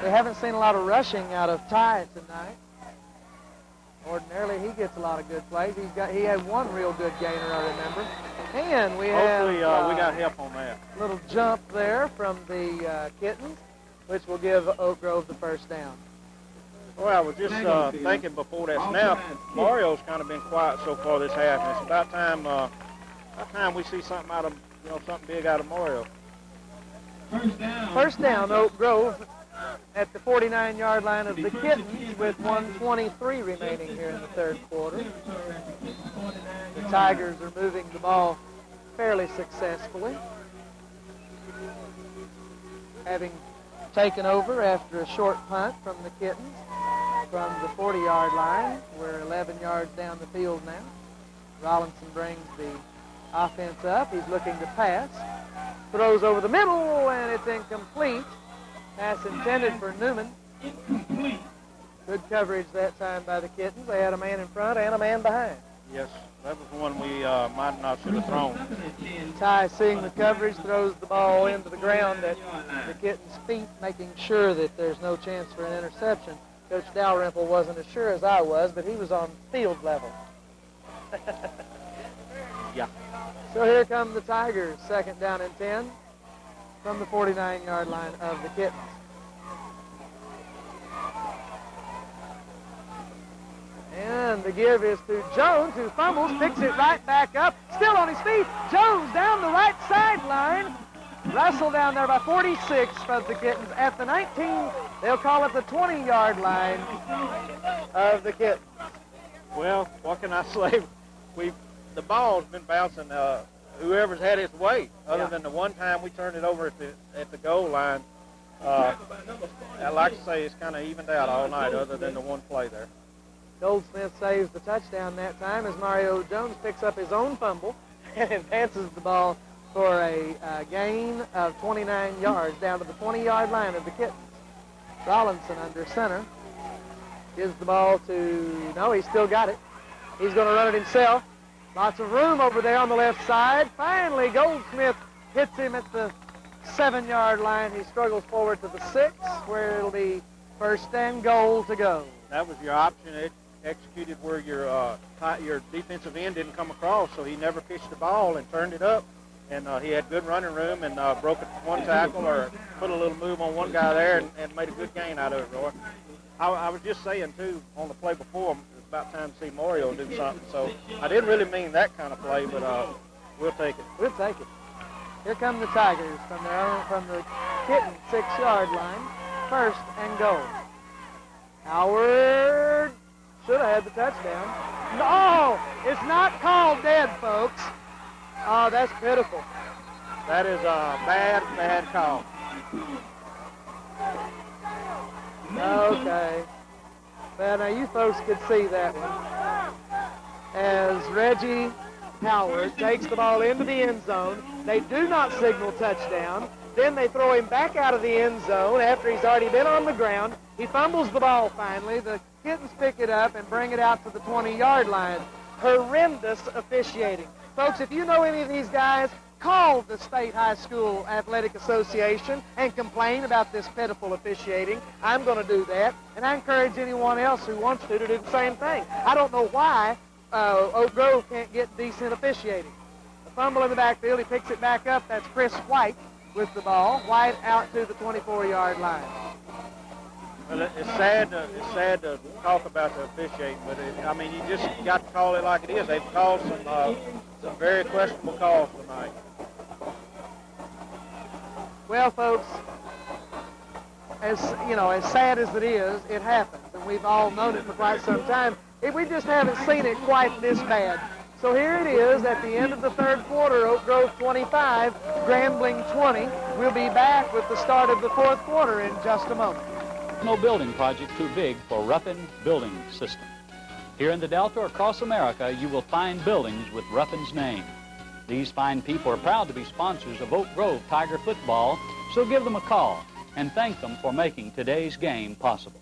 S1: We haven't seen a lot of rushing out of Ty tonight. Ordinarily, he gets a lot of good plays. He had one real good gainer, I remember. And we
S2: Hopefully,
S1: have
S2: we got help on that.
S1: A little jump there from the Kittens, which will give Oak Grove the first down.
S2: Well, I was just thinking before that snap, Mario's kind of been quiet so far this half, and it's about time we see something out of, something big out of Mario.
S1: First down, Oak Grove at the 49-yard line of the Kittens with 1:23 remaining here in the third quarter. The Tigers are moving the ball fairly successfully, having taken over after a short punt from the Kittens from the 40-yard line. We're 11 yards down the field now. Rollinson brings the offense up. He's looking to pass. Throws over the middle, and it's incomplete. Pass intended for Newman. Good coverage that time by the Kittens. They had a man in front and a man behind.
S2: Yes, that was one we might not should have thrown.
S1: Ty, seeing the coverage, throws the ball into the ground at the Kittens' feet, making sure that there's no chance for an interception. Coach Dalrymple wasn't as sure as I was, but he was on field level.
S2: Yeah.
S1: So here come the Tigers, 2nd down and 10 from the 49-yard line of the Kittens. And the give is to Jones, who fumbles, picks it right back up, still on his feet. Jones down the right sideline. Russell down there by 46 of the Kittens. At the 19, they'll call it the 20-yard line of the Kittens.
S2: Well, what can I say? The ball's been bouncing whoever's had its way, other than the one time we turned it over at the goal line. I like to say it's kind of evened out all night, other than the one play there.
S1: Goldsmith saves the touchdown that time as Mario Jones picks up his own fumble and advances the ball for a gain of 29 yards down to the 20-yard line of the Kittens. Rollinson under center gives the ball to, no, he's still got it. He's going to run it himself. Lots of room over there on the left side. Finally, Goldsmith hits him at the 7-yard line. He struggles forward to the 6, where it'll be 1st and goal to go.
S2: That was your option. It executed where your defensive end didn't come across, so he never pitched the ball and turned it up. And he had good running room and broke it one tackle or put a little move on one guy there and made a good gain out of it, Roy. I was just saying, too, on the play before, it's about time to see Mario do something. So I didn't really mean that kind of play, but we'll take it.
S1: We'll take it. Here come the Tigers from the Kitten 6-yard line. 1st and goal. Howard should have had the touchdown. No, it's not called dead, folks. Oh, that's pitiful.
S2: That is a bad, bad call.
S1: Okay. Well, now you folks could see that one. As Reggie Howard takes the ball into the end zone, they do not signal touchdown. Then they throw him back out of the end zone after he's already been on the ground. He fumbles the ball finally. The Kittens pick it up and bring it out to the 20-yard line. Horrendous officiating. Folks, if you know any of these guys, call the State High School Athletic Association and complain about this pitiful officiating. I'm going to do that, and I encourage anyone else who wants to do the same thing. I don't know why Oak Grove can't get decent officiating. fumble in the backfield. He picks it back up. That's Chris White with the ball. White out to the 24-yard line.
S2: Well, it's sad to talk about the officiating, but I mean, you just got to call it like it is. They've called some very questionable calls tonight.
S1: Well, folks, as sad as it is, it happens, and we've all known it for quite some time. We just haven't seen it quite this bad. So here it is at the end of the third quarter, Oak Grove 25, Grambling 20. We'll be back with the start of the fourth quarter in just a moment.
S5: No building project too big for Ruffin Building System. Here in the Delta or across America, you will find buildings with Ruffin's name. These fine people are proud to be sponsors of Oak Grove Tiger football, so give them a call and thank them for making today's game possible.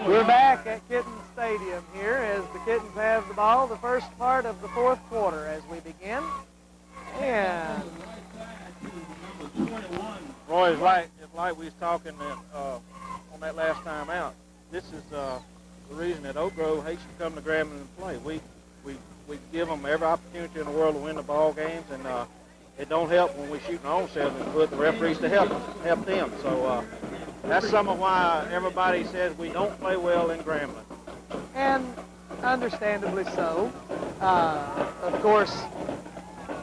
S1: We're back at Kittens Stadium here as the Kittens have the ball, the first part of the fourth quarter as we begin. And
S2: Roy, it's like we was talking on that last time out. This is the reason that Oak Grove hates to come to Grambling and play. We give them every opportunity in the world to win the ball games, and it don't help when we shoot our own selves and put the referees to help them. So that's some of why everybody says we don't play well in Grambling.
S1: And understandably so. Of course,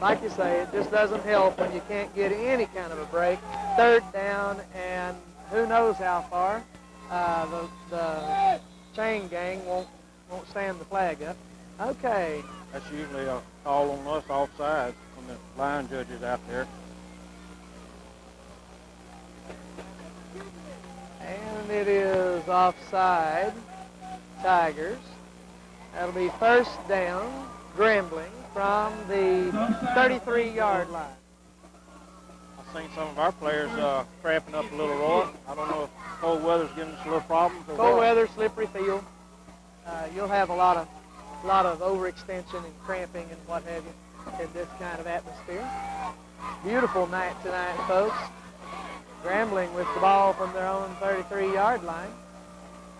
S1: like you say, it just doesn't help when you can't get any kind of a break. Third down, and who knows how far. The chain gang won't stand the flag up. Okay.
S2: That's usually a call on us offsides when the line judge is out there.
S1: And it is offside, Tigers. That'll be first down, Grambling, from the 33-yard line.
S2: I've seen some of our players cramping up a little, Roy. I don't know if cold weather's giving us a little problems or
S1: Cold
S2: what.
S1: weather, slippery field. You'll have a lot of overextension and cramping and what have you in this kind of atmosphere. Beautiful night tonight, folks. Grambling with the ball from their own 33-yard line.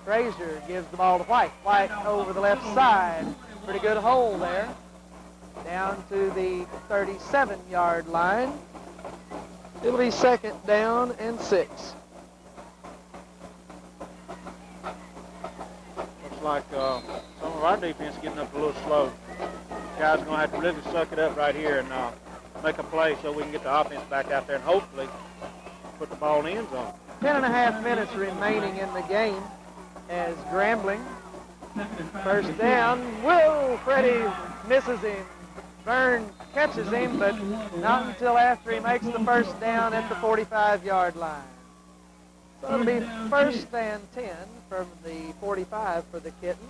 S1: Frazier gives the ball to White. White over the left side. Pretty good hole there. Down to the 37-yard line. It'll be second down and 6.
S2: Looks like some of our defense getting up a little slow. Guys are going to have to really suck it up right here and make a play so we can get the offense back out there and hopefully put the ball in the end zone.
S1: 10.5 minutes remaining in the game as Grambling. First down. Whoa, Freddie misses him. Byrne catches him, but not until after he makes the first down at the 45-yard line. So it'll be first and 10 from the 45 for the Kittens.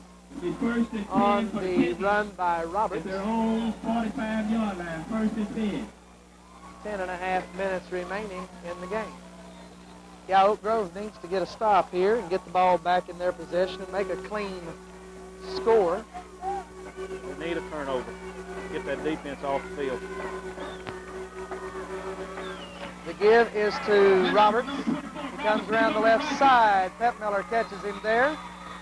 S1: On the run by Roberts.
S3: Their own 45-yard line, first and 10.
S1: 10.5 minutes remaining in the game. Yeah, Oak Grove needs to get a stop here and get the ball back in their possession and make a clean score.
S2: We need a turnover. Get that defense off the field.
S1: The give is to Roberts. He comes around the left side. Pepmiller catches him there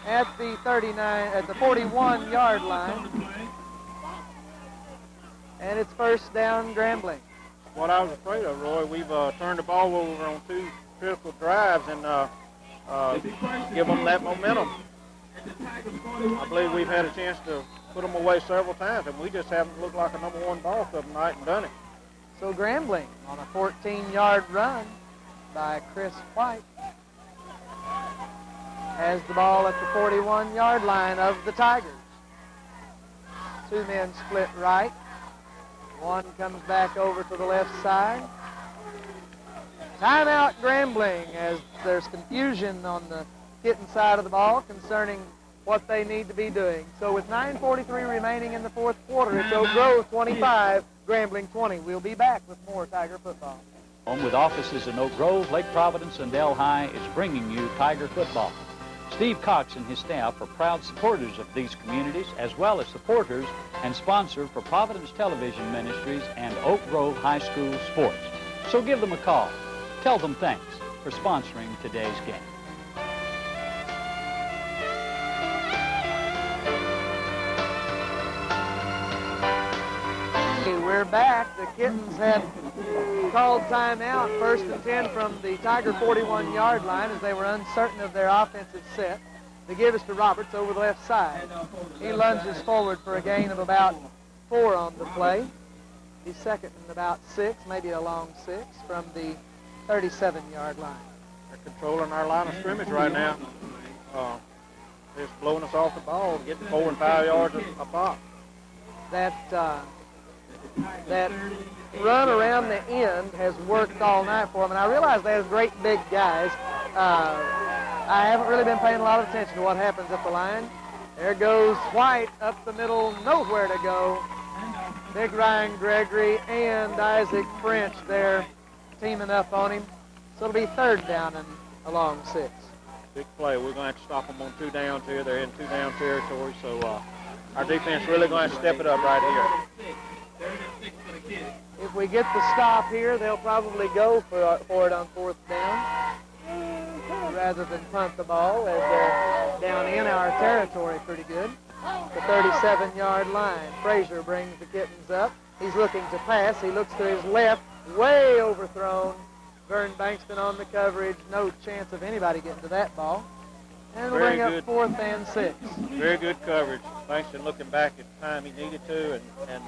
S1: at the 41-yard line. And it's first down, Grambling.
S2: What I was afraid of, Roy, we've turned the ball over on 2 critical drives and give them that momentum. I believe we've had a chance to put them away several times, and we just haven't looked like a number 1 ball club tonight and done it.
S1: So Grambling on a 14-yard run by Chris White has the ball at the 41-yard line of the Tigers. 2 men split right. One comes back over to the left side. Timeout Grambling as there's confusion on the Kitten side of the ball concerning what they need to be doing. So with 9:43 remaining in the fourth quarter, it's Oak Grove 25, Grambling 20. We'll be back with more Tiger football.
S5: Home with offices in Oak Grove, Lake Providence, and Delhi is bringing you Tiger football. Steve Cox and his staff are proud supporters of these communities, as well as supporters and sponsors for Providence Television Ministries and Oak Grove High School sports. So give them a call. Tell them thanks for sponsoring today's game.
S1: They're back. The Kittens had called timeout, 1st and 10 from the Tiger 41-yard line as they were uncertain of their offensive set. They give us to Roberts over the left side. He lunges forward for a gain of about 4 on the play. He's second and about 6, maybe a long 6, from the 37-yard line.
S2: They're controlling our line of scrimmage right now. They're just blowing us off the ball, getting 4 and 5 yards a pop.
S1: That run around the end has worked all night for them, and I realize they have great big guys. I haven't really been paying a lot of attention to what happens at the line. There goes White up the middle, nowhere to go. Big Ryan Gregory and Isaac French there teaming up on him. So it'll be 3rd down and a long 6.
S2: Big play. We're going to have to stop them on 2 downs here. They're in 2 down territory, so our defense really going to step it up right here.
S1: If we get the stop here, they'll probably go for it on 4th down rather than punt the ball, as they're down in our territory pretty good. The 37-yard line. Frazier brings the Kittens up. He's looking to pass. He looks to his left, way overthrown. Vern Bankston on the coverage. No chance of anybody getting to that ball. And we'll bring up 4th and 6.
S2: Very good coverage. Bankston looking back at the time he needed to, and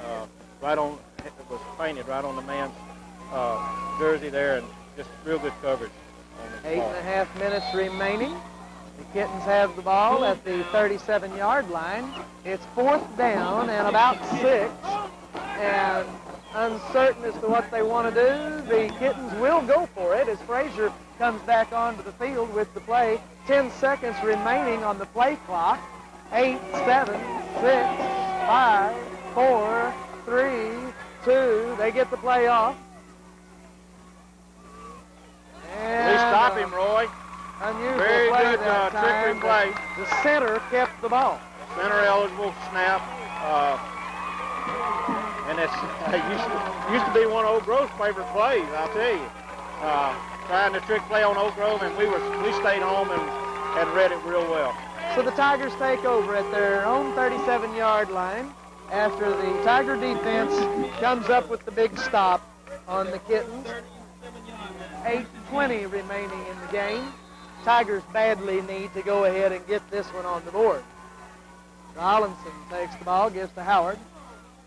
S2: right on, it was painted right on the man's jersey there, and just real good coverage.
S1: 8.5 minutes remaining. The Kittens have the ball at the 37-yard line. It's 4th down and about 6, and uncertain as to what they want to do. The Kittens will go for it as Frazier comes back onto the field with the play. 10 seconds remaining on the play clock. 8, 7, 6, 5, 4, 3, 2. They get the play off.
S2: We stop him, Roy.
S1: Unusual
S2: Very
S1: play
S2: good
S1: that time.
S2: trickery play.
S1: The center kept the ball.
S2: Center eligible snap. And it's used to be one of Oak Grove's favorite plays, I'll tell you. Trying to trick play on Oak Grove, and we stayed home and read it real well.
S1: So the Tigers take over at their own 37-yard line after the Tiger defense comes up with the big stop on the Kittens. 8:20 remaining in the game. Tigers badly need to go ahead and get this one on the board. Rollinson takes the ball, gives to Howard.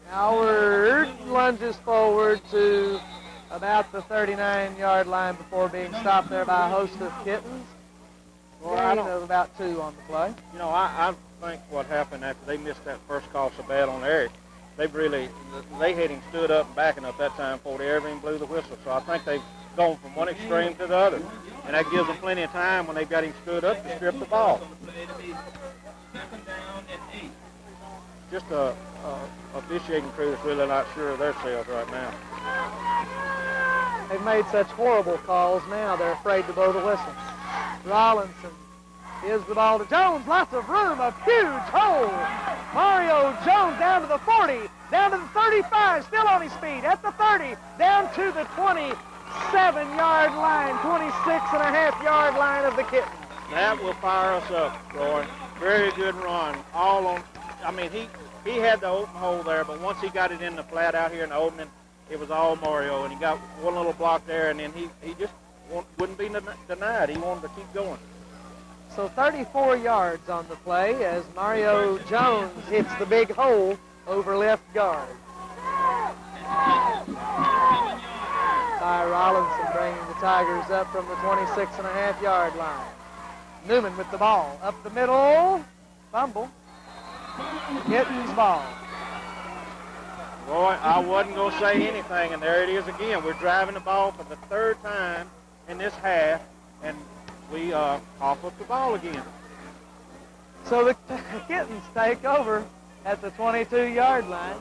S1: Howard lunges forward to about the 39-yard line before being stopped there by a host of Kittens. Gain of about 2 on the play.
S2: You know, I think what happened after they missed that first call so bad on Eric, they had him stood up and backing up that time before they ever even blew the whistle. So I think they've gone from one extreme to the other. And that gives them plenty of time when they've got him stood up to strip the ball. Just a officiating crew that's really not sure of themselves right now.
S1: They've made such horrible calls now, they're afraid to blow the whistle. Rollinson gives the ball to Jones. Lots of room, a huge hole. Mario Jones down to the 40, down to the 35, still on his feet, at the 30, down to the 27-yard line, 26.5-yard line of the Kittens.
S2: That will fire us up, Roy. Very good run. All on. I mean, he had the open hole there, but once he got it in the flat out here in the opening, it was all Mario, and he got one little block there, and then he just wouldn't be denied. He wanted to keep going.
S1: So 34 yards on the play as Mario Jones hits the big hole over left guard. Ty Rollinson bringing the Tigers up from the 26.5-yard line. Newman with the ball up the middle. Fumble. Kittens ball.
S2: Roy, I wasn't going to say anything, and there it is again. We're driving the ball for the 3rd time in this half, and we off up the ball again.
S1: So the Kittens take over at the 22-yard line.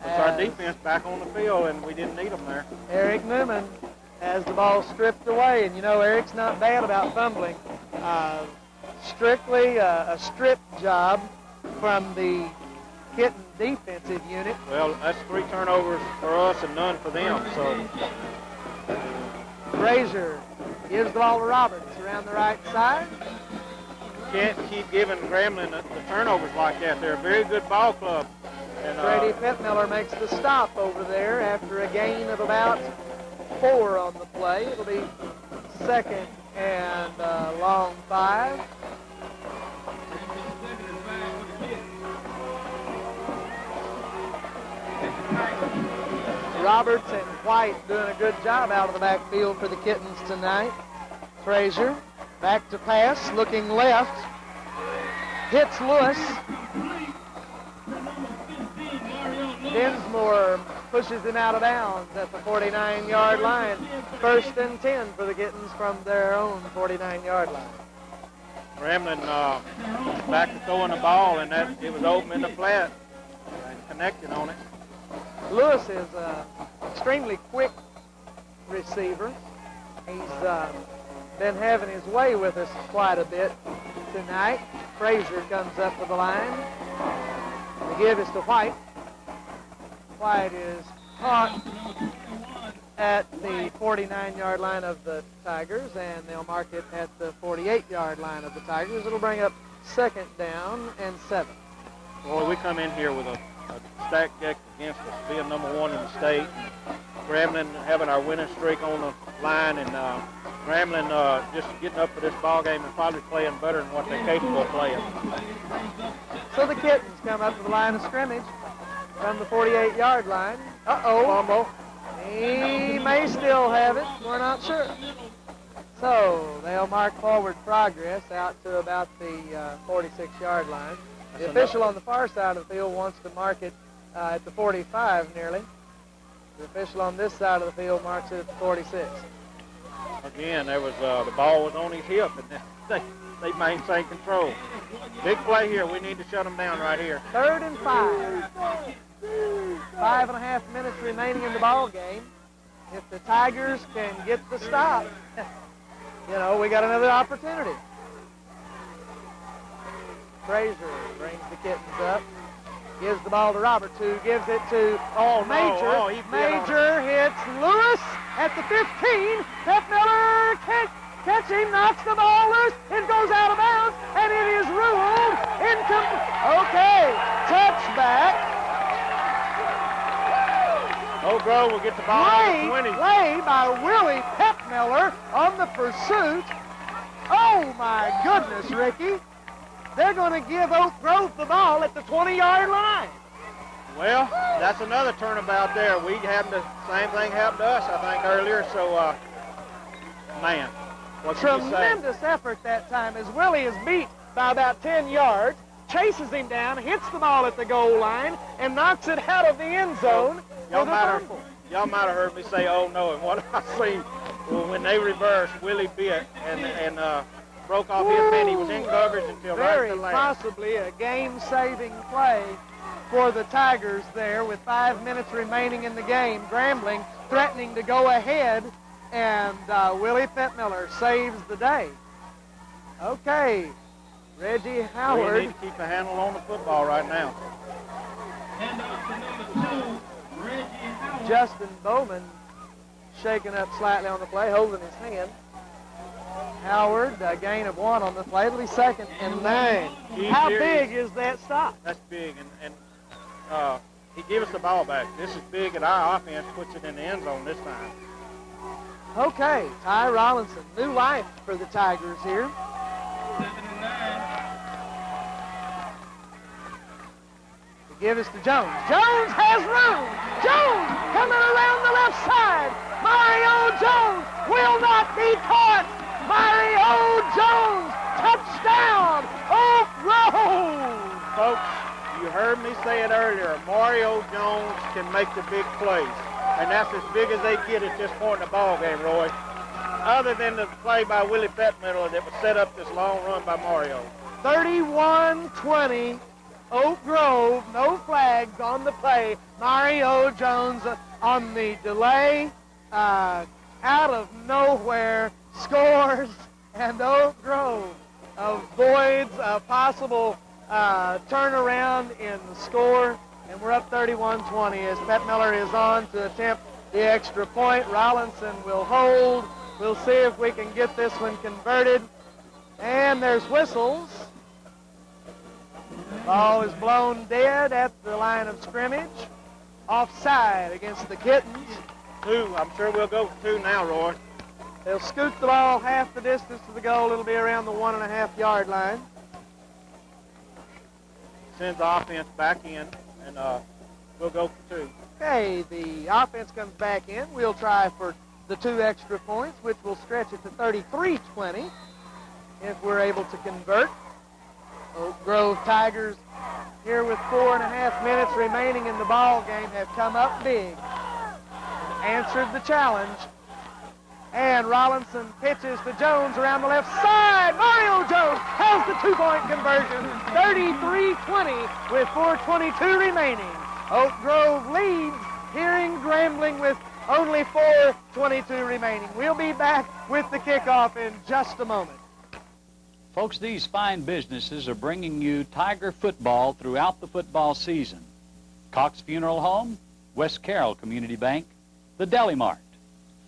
S2: It's our defense back on the field, and we didn't need them there.
S1: Eric Newman has the ball stripped away, and you know Eric's not bad about fumbling. Strictly a strip job from the Kitten defensive unit.
S2: Well, that's 3 turnovers for us and none for them. So
S1: Frazier gives the ball to Roberts around the right side.
S2: Can't keep giving Grambling the turnovers like that. They're a very good ball club, And,
S1: Brady Pettmiller makes the stop over there after a gain of about 4 on the play. It'll be second and long 5. Roberts and White doing a good job out of the backfield for the Kittens tonight. Frazier back to pass, looking left. Hits Lewis. Dinsmore pushes him out of bounds at the 49-yard line. First and 10 for the Kittens from their own 49-yard line.
S2: Grambling back to throwing the ball, and that it was open in the flat and connected on it.
S1: Lewis is an extremely quick receiver. He's been having his way with us quite a bit tonight. Frazier comes up with the line. The give is to White. White is caught at the 49-yard line of the Tigers, and they'll mark it at the 48-yard line of the Tigers. It'll bring up second down and 7.
S2: Boy, we come in here with a stacked deck against us, being number 1 in the state. Grambling having our winning streak on the line, and Grambling just getting up for this ball game and probably playing better than what they're capable of playing.
S1: So the Kittens come up to the line of scrimmage from the 48-yard line. Uh-oh. Fumble. He may still have it. We're not sure. So they'll mark forward progress out to about the 46-yard line. The official on the far side of the field wants to mark it at the 45 nearly. The official on this side of the field marks it at the 46.
S2: Again, there was the ball was on his hip, and they maintained control. Big play here. We need to shut them down right here.
S1: 3rd and 5. 5.5 minutes remaining in the ball game. If the Tigers can get the stop, you know, we got another opportunity. Frazier brings the Kittens up. Gives the ball to Roberts, who gives it to Major. Major hits Lewis at the 15. Pettmiller can't catch him, knocks the ball loose. It goes out of bounds, and it is ruled incomplete. Okay, touchback.
S2: Oak Grove will get the ball on the 20.
S1: Play by Willie Pettmiller on the pursuit. Oh, my goodness, Ricky. They're going to give Oak Grove the ball at the 20-yard line.
S2: Well, that's another turnabout there. We had the same thing happen to us, I think, earlier. So, man, what can you say?
S1: Tremendous effort that time as Willie is beat by about 10 yards, chases him down, hits the ball at the goal line, and knocks it out of the end zone.
S2: Y'all might have heard me say, oh, no, and what I seen when they reversed, Willie bit and broke off his man. He was in coverage until right at the last.
S1: Very possibly a game-saving play for the Tigers there with 5 minutes remaining in the game. Grambling threatening to go ahead, and Willie Pettmiller saves the day. Okay, Reggie Howard.
S2: We need to keep a handle on the football right now.
S1: Justin Bowman shaking up slightly on the play, holding his hand. Howard, a gain of 1 on the play. It'll be 2nd and 9. How big is that stop?
S2: That's big, and he gave us the ball back. This is big, and our offense puts it in the end zone this time.
S1: Okay, Ty Rollinson, new life for the Tigers here.
S3: 7 and 9.
S1: The give is to Jones. Jones has room. Jones coming around the left side. Mario Jones will not be caught. Mario Jones, touchdown, Oak Grove.
S2: Folks, you heard me say it earlier. Mario Jones can make the big plays, and that's as big as they get at this point in the ball game, Roy. Other than the play by Willie Pettmiller that would set up this long run by Mario.
S1: 31-20, Oak Grove, no flags on the play. Mario Jones on the delay, out of nowhere, scores, and Oak Grove avoids a possible turnaround in the score, and we're up 31-20 as Pettmiller is on to attempt the extra point. Rollinson will hold. We'll see if we can get this one converted. And there's whistles. Ball is blown dead at the line of scrimmage. Offside against the Kittens.
S2: 2. I'm sure we'll go for 2 now, Roy.
S1: They'll scoot the ball half the distance to the goal. It'll be around the 1.5-yard line.
S2: Sends the offense back in, and we'll go for 2.
S1: Okay, the offense comes back in. We'll try for the 2 extra points, which will stretch it to 33-20 if we're able to convert. Oak Grove Tigers here with 4.5 minutes remaining in the ball game have come up big and answered the challenge. And Rollinson pitches to Jones around the left side. Mario Jones has the 2-point conversion. 33-20 with 4:22 remaining. Oak Grove leads here in Grambling with only 4:22 remaining. We'll be back with the kickoff in just a moment.
S5: Folks, these fine businesses are bringing you Tiger football throughout the football season. Cox Funeral Home, West Carroll Community Bank, the Deli Mart,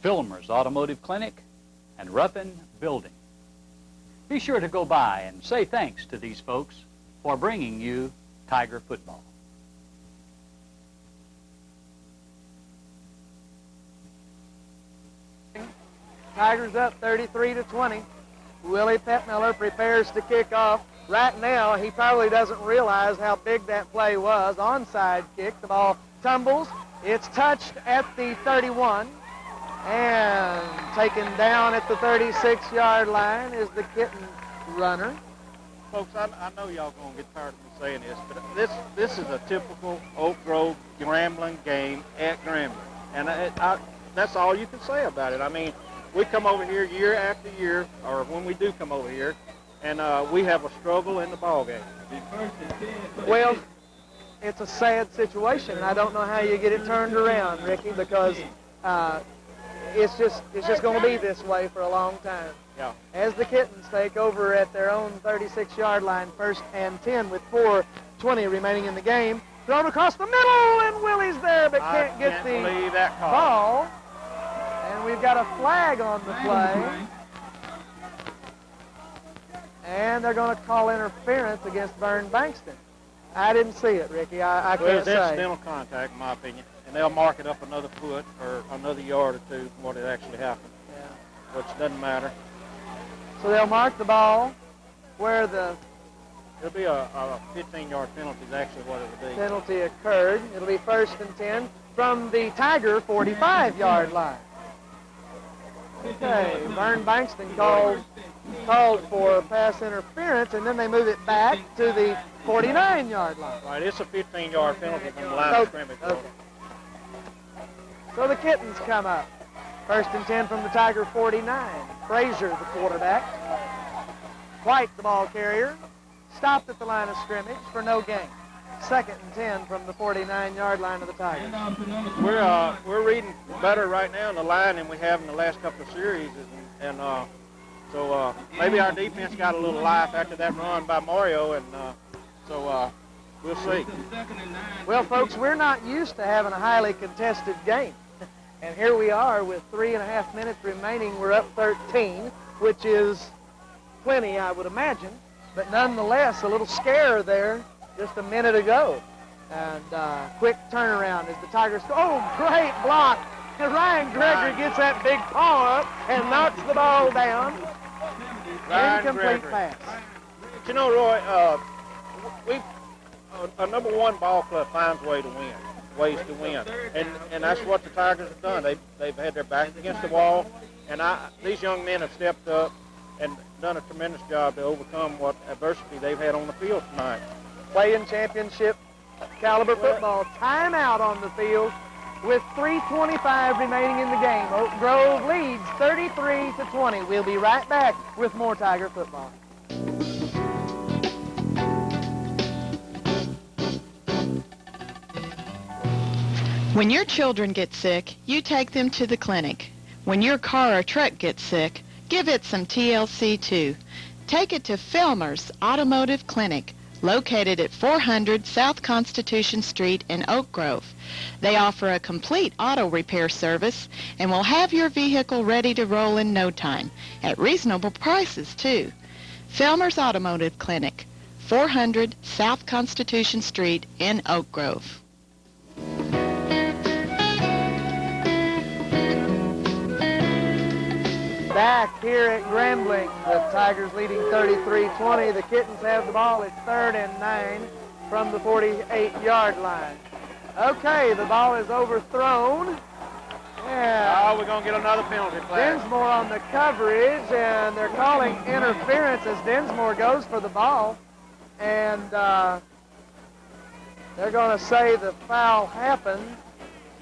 S5: Filmer's Automotive Clinic, and Ruffin Building. Be sure to go by and say thanks to these folks for bringing you Tiger football.
S1: Tigers up 33-20. Willie Petmiller prepares to kick off. Right now, he probably doesn't realize how big that play was. Onside kick. The ball tumbles. It's touched at the 31 and taken down at the 36-yard line is the Kittens runner.
S2: Folks, I know y'all going to get tired of me saying this, but this is a typical Oak Grove Grambling game at Grambling. And that's all you can say about it. I mean, we come over here year after year, or when we do come over here, and we have a struggle in the ball game.
S1: Well, it's a sad situation. I don't know how you get it turned around, Ricky, because it's just going to be this way for a long time.
S2: Yeah.
S1: As the Kittens take over at their own 36-yard line, 1st and 10 with 4:20 remaining in the game. Thrown across the middle, and Willie's there, but can't get the ball. And we've got a flag on the play. And they're going to call interference against Vern Bankston. I didn't see it, Ricky. I
S2: Well,
S1: can't
S2: it's
S1: say.
S2: incidental contact, in my opinion. And they'll mark it up another foot or another yard or 2 from what it actually happened.
S1: Yeah.
S2: Which doesn't matter.
S1: So they'll mark the ball where the
S2: It'll be a 15-yard penalty is actually what it'll be.
S1: penalty occurred. It'll be 1st and 10 from the Tiger 45-yard line. Okay, Vern Bankston called for pass interference, and then they move it back to the 49-yard line.
S2: Right, it's a 15-yard penalty from the line of scrimmage.
S1: Okay. So the Kittens come up. 1st and 10 from the Tiger 49. Frazier, the quarterback. White, the ball carrier. Stopped at the line of scrimmage for no gain. 2nd and 10 from the 49-yard line of the Tigers.
S2: We're reading better right now in the line than we have in the last couple of series, and so maybe our defense got a little life after that run by Mario, and so we'll see.
S1: Well, folks, we're not used to having a highly contested game, and here we are with 3.5 minutes remaining. We're up 13, which is plenty, I would imagine, but nonetheless, a little scare there just a minute ago. And quick turnaround as the Tigers go. Oh, great block. And Ryan Gregory gets that big paw up and knocks the ball down. Incomplete pass.
S2: But you know, Roy, a number 1 ball club finds ways to win. And that's what the Tigers have done. They've had their backs against the wall, and these young men have stepped up and done a tremendous job to overcome what adversity they've had on the field tonight.
S1: Playing championship caliber football. Timeout on the field with 3:25 remaining in the game. Oak Grove leads 33-20. We'll be right back with more Tiger football.
S4: When your children get sick, you take them to the clinic. When your car or truck gets sick, give it some TLC too. Take it to Filmer's Automotive Clinic, located at 400 South Constitution Street in Oak Grove. They offer a complete auto repair service and will have your vehicle ready to roll in no time, at reasonable prices too. Filmer's Automotive Clinic, 400 South Constitution Street in Oak Grove.
S1: Back here at Grambling, the Tigers leading 33-20. The Kittens have the ball. It's 3rd and 9 from the 48-yard line. Okay, the ball is overthrown. Yeah.
S2: Oh, we're going to get another penalty flag.
S1: Densmore on the coverage, and they're calling interference as Densmore goes for the ball. And they're going to say the foul happened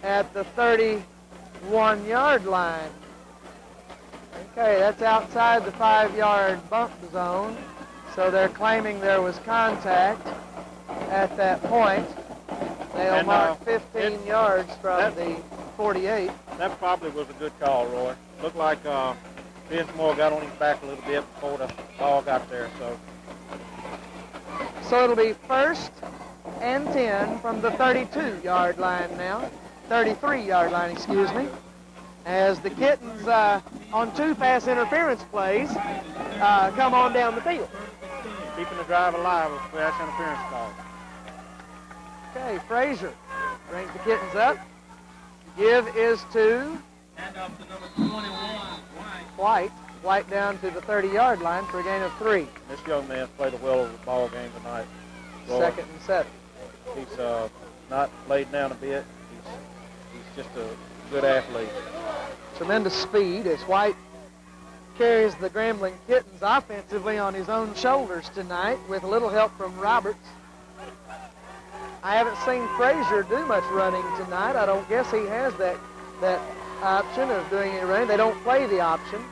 S1: at the 31-yard line. Okay, that's outside the 5-yard bump zone. So they're claiming there was contact at that point. They'll mark 15 yards from the 48.
S2: That probably was a good call, Roy. Looked like Densmore got on his back a little bit before the ball got there.
S1: So it'll be 1st and 10 from the 32-yard line now. 33-yard line, excuse me. As the Kittens on 2 pass interference plays come on down the field.
S2: Keeping the drive alive with pass interference calls.
S1: Okay, Frazier brings the Kittens up. Give is to
S3: Hand off to number 21,
S1: White. White down to the 30-yard line for a gain of 3.
S2: This young man's played a well of the ball game tonight. Roy.
S1: 2nd and 7.
S2: He's not laid down a bit. He's just a good athlete.
S1: Tremendous speed as White carries the Grambling Kittens offensively on his own shoulders tonight with a little help from Roberts. I haven't seen Frazier do much running tonight. I don't guess he has that option of doing any running. They don't play the option.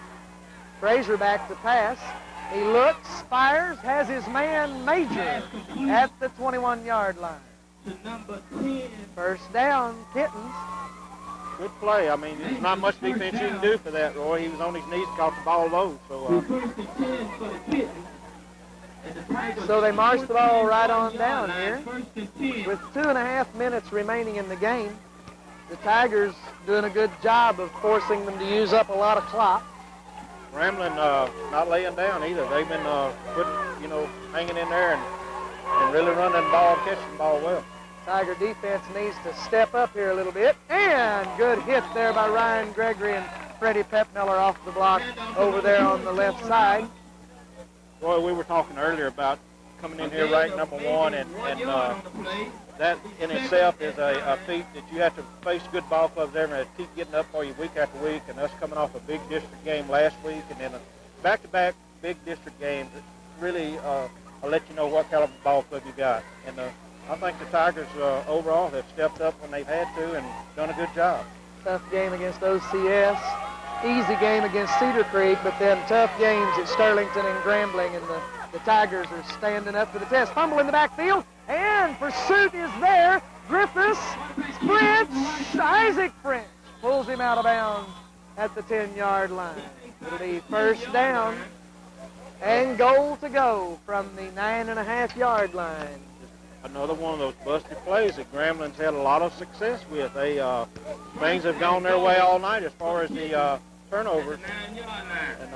S1: Frazier back to pass. He looks, fires, has his man Major at the 21-yard line.
S3: to number 10.
S1: 1st down, Kittens.
S2: Good play. I mean, there's not much defense you can do for that, Roy. He was on his knees, caught the ball low. So,
S3: 1st and 10 for the Kittens. And the Tigers
S1: So they march the ball right on down here.
S3: 1st and 10.
S1: With 2.5 minutes remaining in the game, the Tigers doing a good job of forcing them to use up a lot of clock.
S2: Grambling not laying down either. They've been hanging in there and really running the ball and catching the ball well.
S1: Tiger defense needs to step up here a little bit. And good hit there by Ryan Gregory and Freddie Pepmiller off the block over there on the left side.
S2: Roy, we were talking earlier about coming in here ranked number 1, and that in itself is a feat that you have to face good ball clubs every keep getting up for you week after week, and us coming off a big district game last week and then a back-to-back big district games really will let you know what caliber ball club you got. And I think the Tigers overall have stepped up when they've had to and done a good job.
S1: Tough game against OCS. Easy game against Cedar Creek, but then tough games at Sterlington and Grambling, and the Tigers are standing up to the test. Fumble in the backfield, and pursuit is there. Griffiths, French, Isaac French pulls him out of bounds at the 10-yard line. It'll be 1st down and goal to go from the 9.5-yard line.
S2: Another one of those busted plays that Grambling's had a lot of success with. They things have gone their way all night as far as the turnovers. And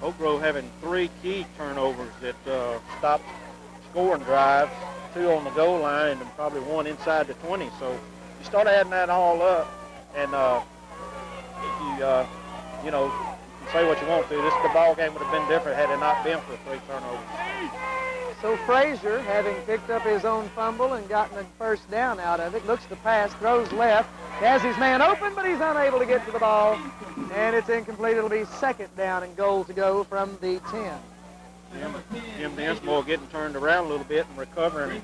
S2: Oak Grove having 3 key turnovers that stopped scoring drives, 2 on the goal line, and then probably 1 inside the 20. So you start adding that all up, and you can say what you want to. The ball game would have been different had it not been for 3 turnovers.
S1: So Frazier, having picked up his own fumble and gotten a 1st down out of it, looks to pass, throws left, has his man open, but he's unable to get to the ball, and it's incomplete. It'll be 2nd down and goal to go from the 10.
S2: Jim Densmore getting turned around a little bit and recovering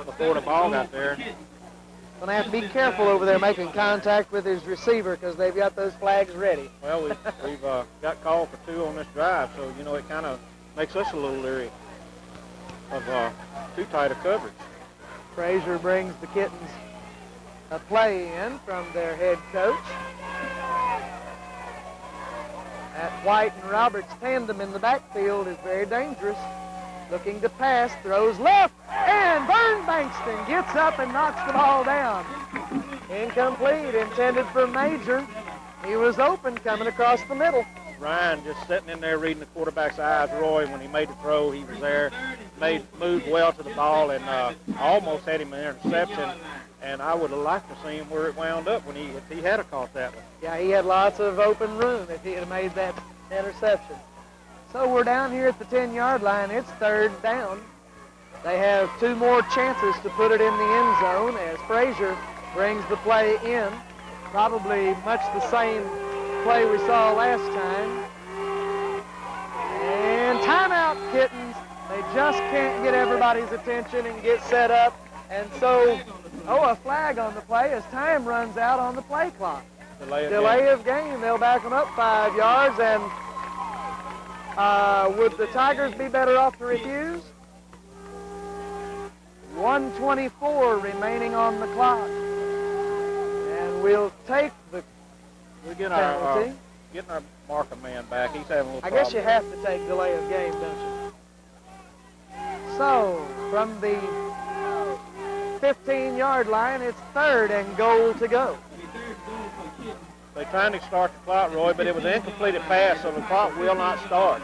S2: before the ball got there.
S1: Going to have to be careful over there making contact with his receiver because they've got those flags ready.
S2: Well, we've got called for 2 on this drive, so, it kind of makes us a little leery of too tight a coverage.
S1: Frazier brings the Kittens a play in from their head coach. That White and Roberts tandem in the backfield is very dangerous. Looking to pass, throws left, and Vern Bankston gets up and knocks the ball down. Incomplete, intended for Major. He was open coming across the middle.
S2: Ryan just sitting in there reading the quarterback's eyes. Roy, when he made the throw, he was there, moved well to the ball, and almost had him an interception. And I would have liked to see him where it wound up if he had caught that one.
S1: Yeah, he had lots of open room if he had made that interception. So we're down here at the 10-yard line. It's 3rd down. They have 2 more chances to put it in the end zone as Frazier brings the play in. Probably much the same play we saw last time. And timeout, Kittens. They just can't get everybody's attention and get set up. And so, a flag on the play as time runs out on the play clock. Delay of game. They'll back them up 5 yards. And would the Tigers be better off to refuse? 1:24 remaining on the clock. And we'll take the penalty.
S2: Getting our marker man back. He's having a little
S1: I guess you have to take delay of game, don't you? So, from the 15-yard line, it's 3rd and goal to go.
S2: They're trying to start the clock, Roy, but it was an incompleted pass, so the clock will not start.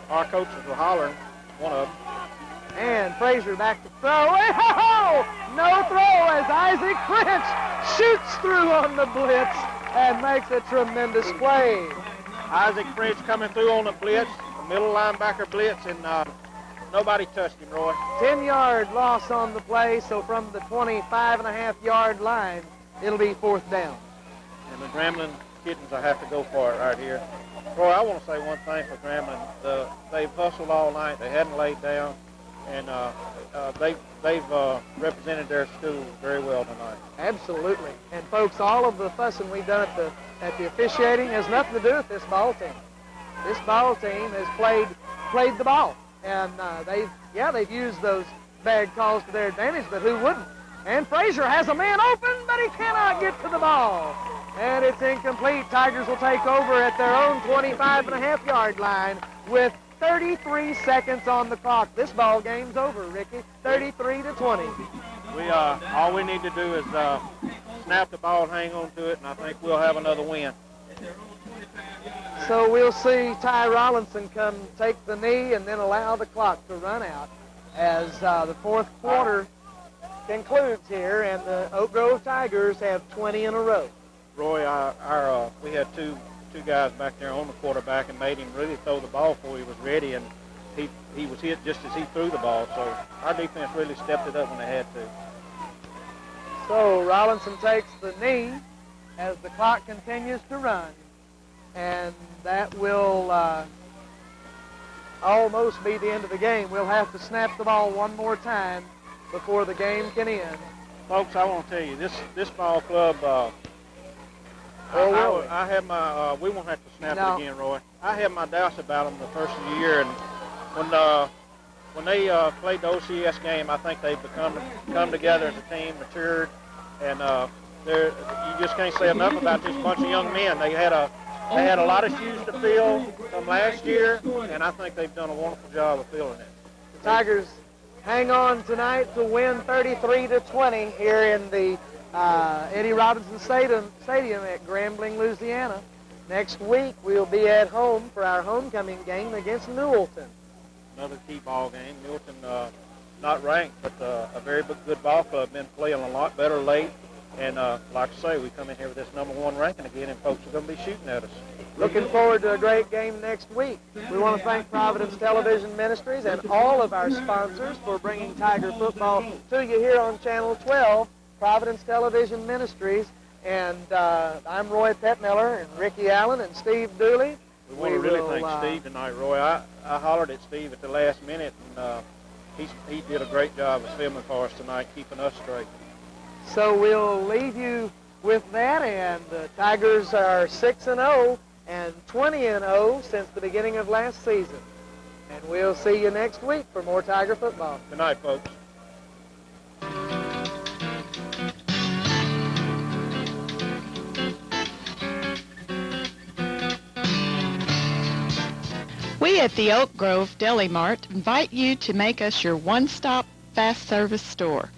S2: Our coaches were hollering, one of them.
S1: And Frazier back to throw. Oh, no throw as Isaac French shoots through on the blitz and makes a tremendous play.
S2: Isaac French coming through on the blitz, the middle linebacker blitz, and nobody touched him, Roy.
S1: 10-yard loss on the play, so from the 25.5-yard line, it'll be 4th down.
S2: And the Grambling Kittens, I have to go for it right here. Roy, I want to say one thing for Grambling. They've hustled all night. They hadn't laid down, and they've represented their school very well tonight.
S1: Absolutely. And folks, all of the fussing we've done at the officiating has nothing to do with this ball team. This ball team has played the ball, and they've used those bad calls to their advantage, but who wouldn't? And Frazier has a man open, but he cannot get to the ball. And it's incomplete. Tigers will take over at their own 25.5-yard line with 33 seconds on the clock. This ball game's over, Ricky. 33-20.
S2: All we need to do is snap the ball and hang on to it, and I think we'll have another win.
S1: So we'll see Ty Rollinson come take the knee and then allow the clock to run out as the 4th quarter concludes here, and the Oak Grove Tigers have 20 in a row.
S2: Roy, we had two guys back there on the quarterback and made him really throw the ball before he was ready, and he was hit just as he threw the ball. So our defense really stepped it up when they had to.
S1: So Rollinson takes the knee as the clock continues to run, and that will almost be the end of the game. We'll have to snap the ball one more time before the game can end.
S2: Folks, I want to tell you, this ball club, I have my, we won't have to snap it again, Roy. I have my doubts about them the first of the year, and when they played the OCS game, I think they've come together as a team, matured, and you just can't say enough about this bunch of young men. They had a lot of shoes to fill from last year, and I think they've done a wonderful job of filling it.
S1: The Tigers hang on tonight to win 33-20 here in the Eddie Robinson Stadium at Grambling, Louisiana. Next week, we'll be at home for our homecoming game against Newellton.
S2: Another key ball game. Newellton, not ranked, but a very good ball club. Been playing a lot better late. And like I say, we come in here with this #1 ranking again, and folks are going to be shooting at us.
S1: Looking forward to a great game next week. We want to thank Providence Television Ministries and all of our sponsors for bringing Tiger football to you here on Channel 12, Providence Television Ministries. And I'm Roy Petmiller and Ricky Allen and Steve Dooley.
S2: We want to really thank Steve tonight, Roy. I hollered at Steve at the last minute, and he did a great job of filming for us tonight, keeping us straight.
S1: So we'll leave you with that, and the Tigers are 6-0 and 20-0 since the beginning of last season. And we'll see you next week for more Tiger football.
S2: Good night, folks.
S4: We at the Oak Grove Deli Mart invite you to make us your one-stop fast service store.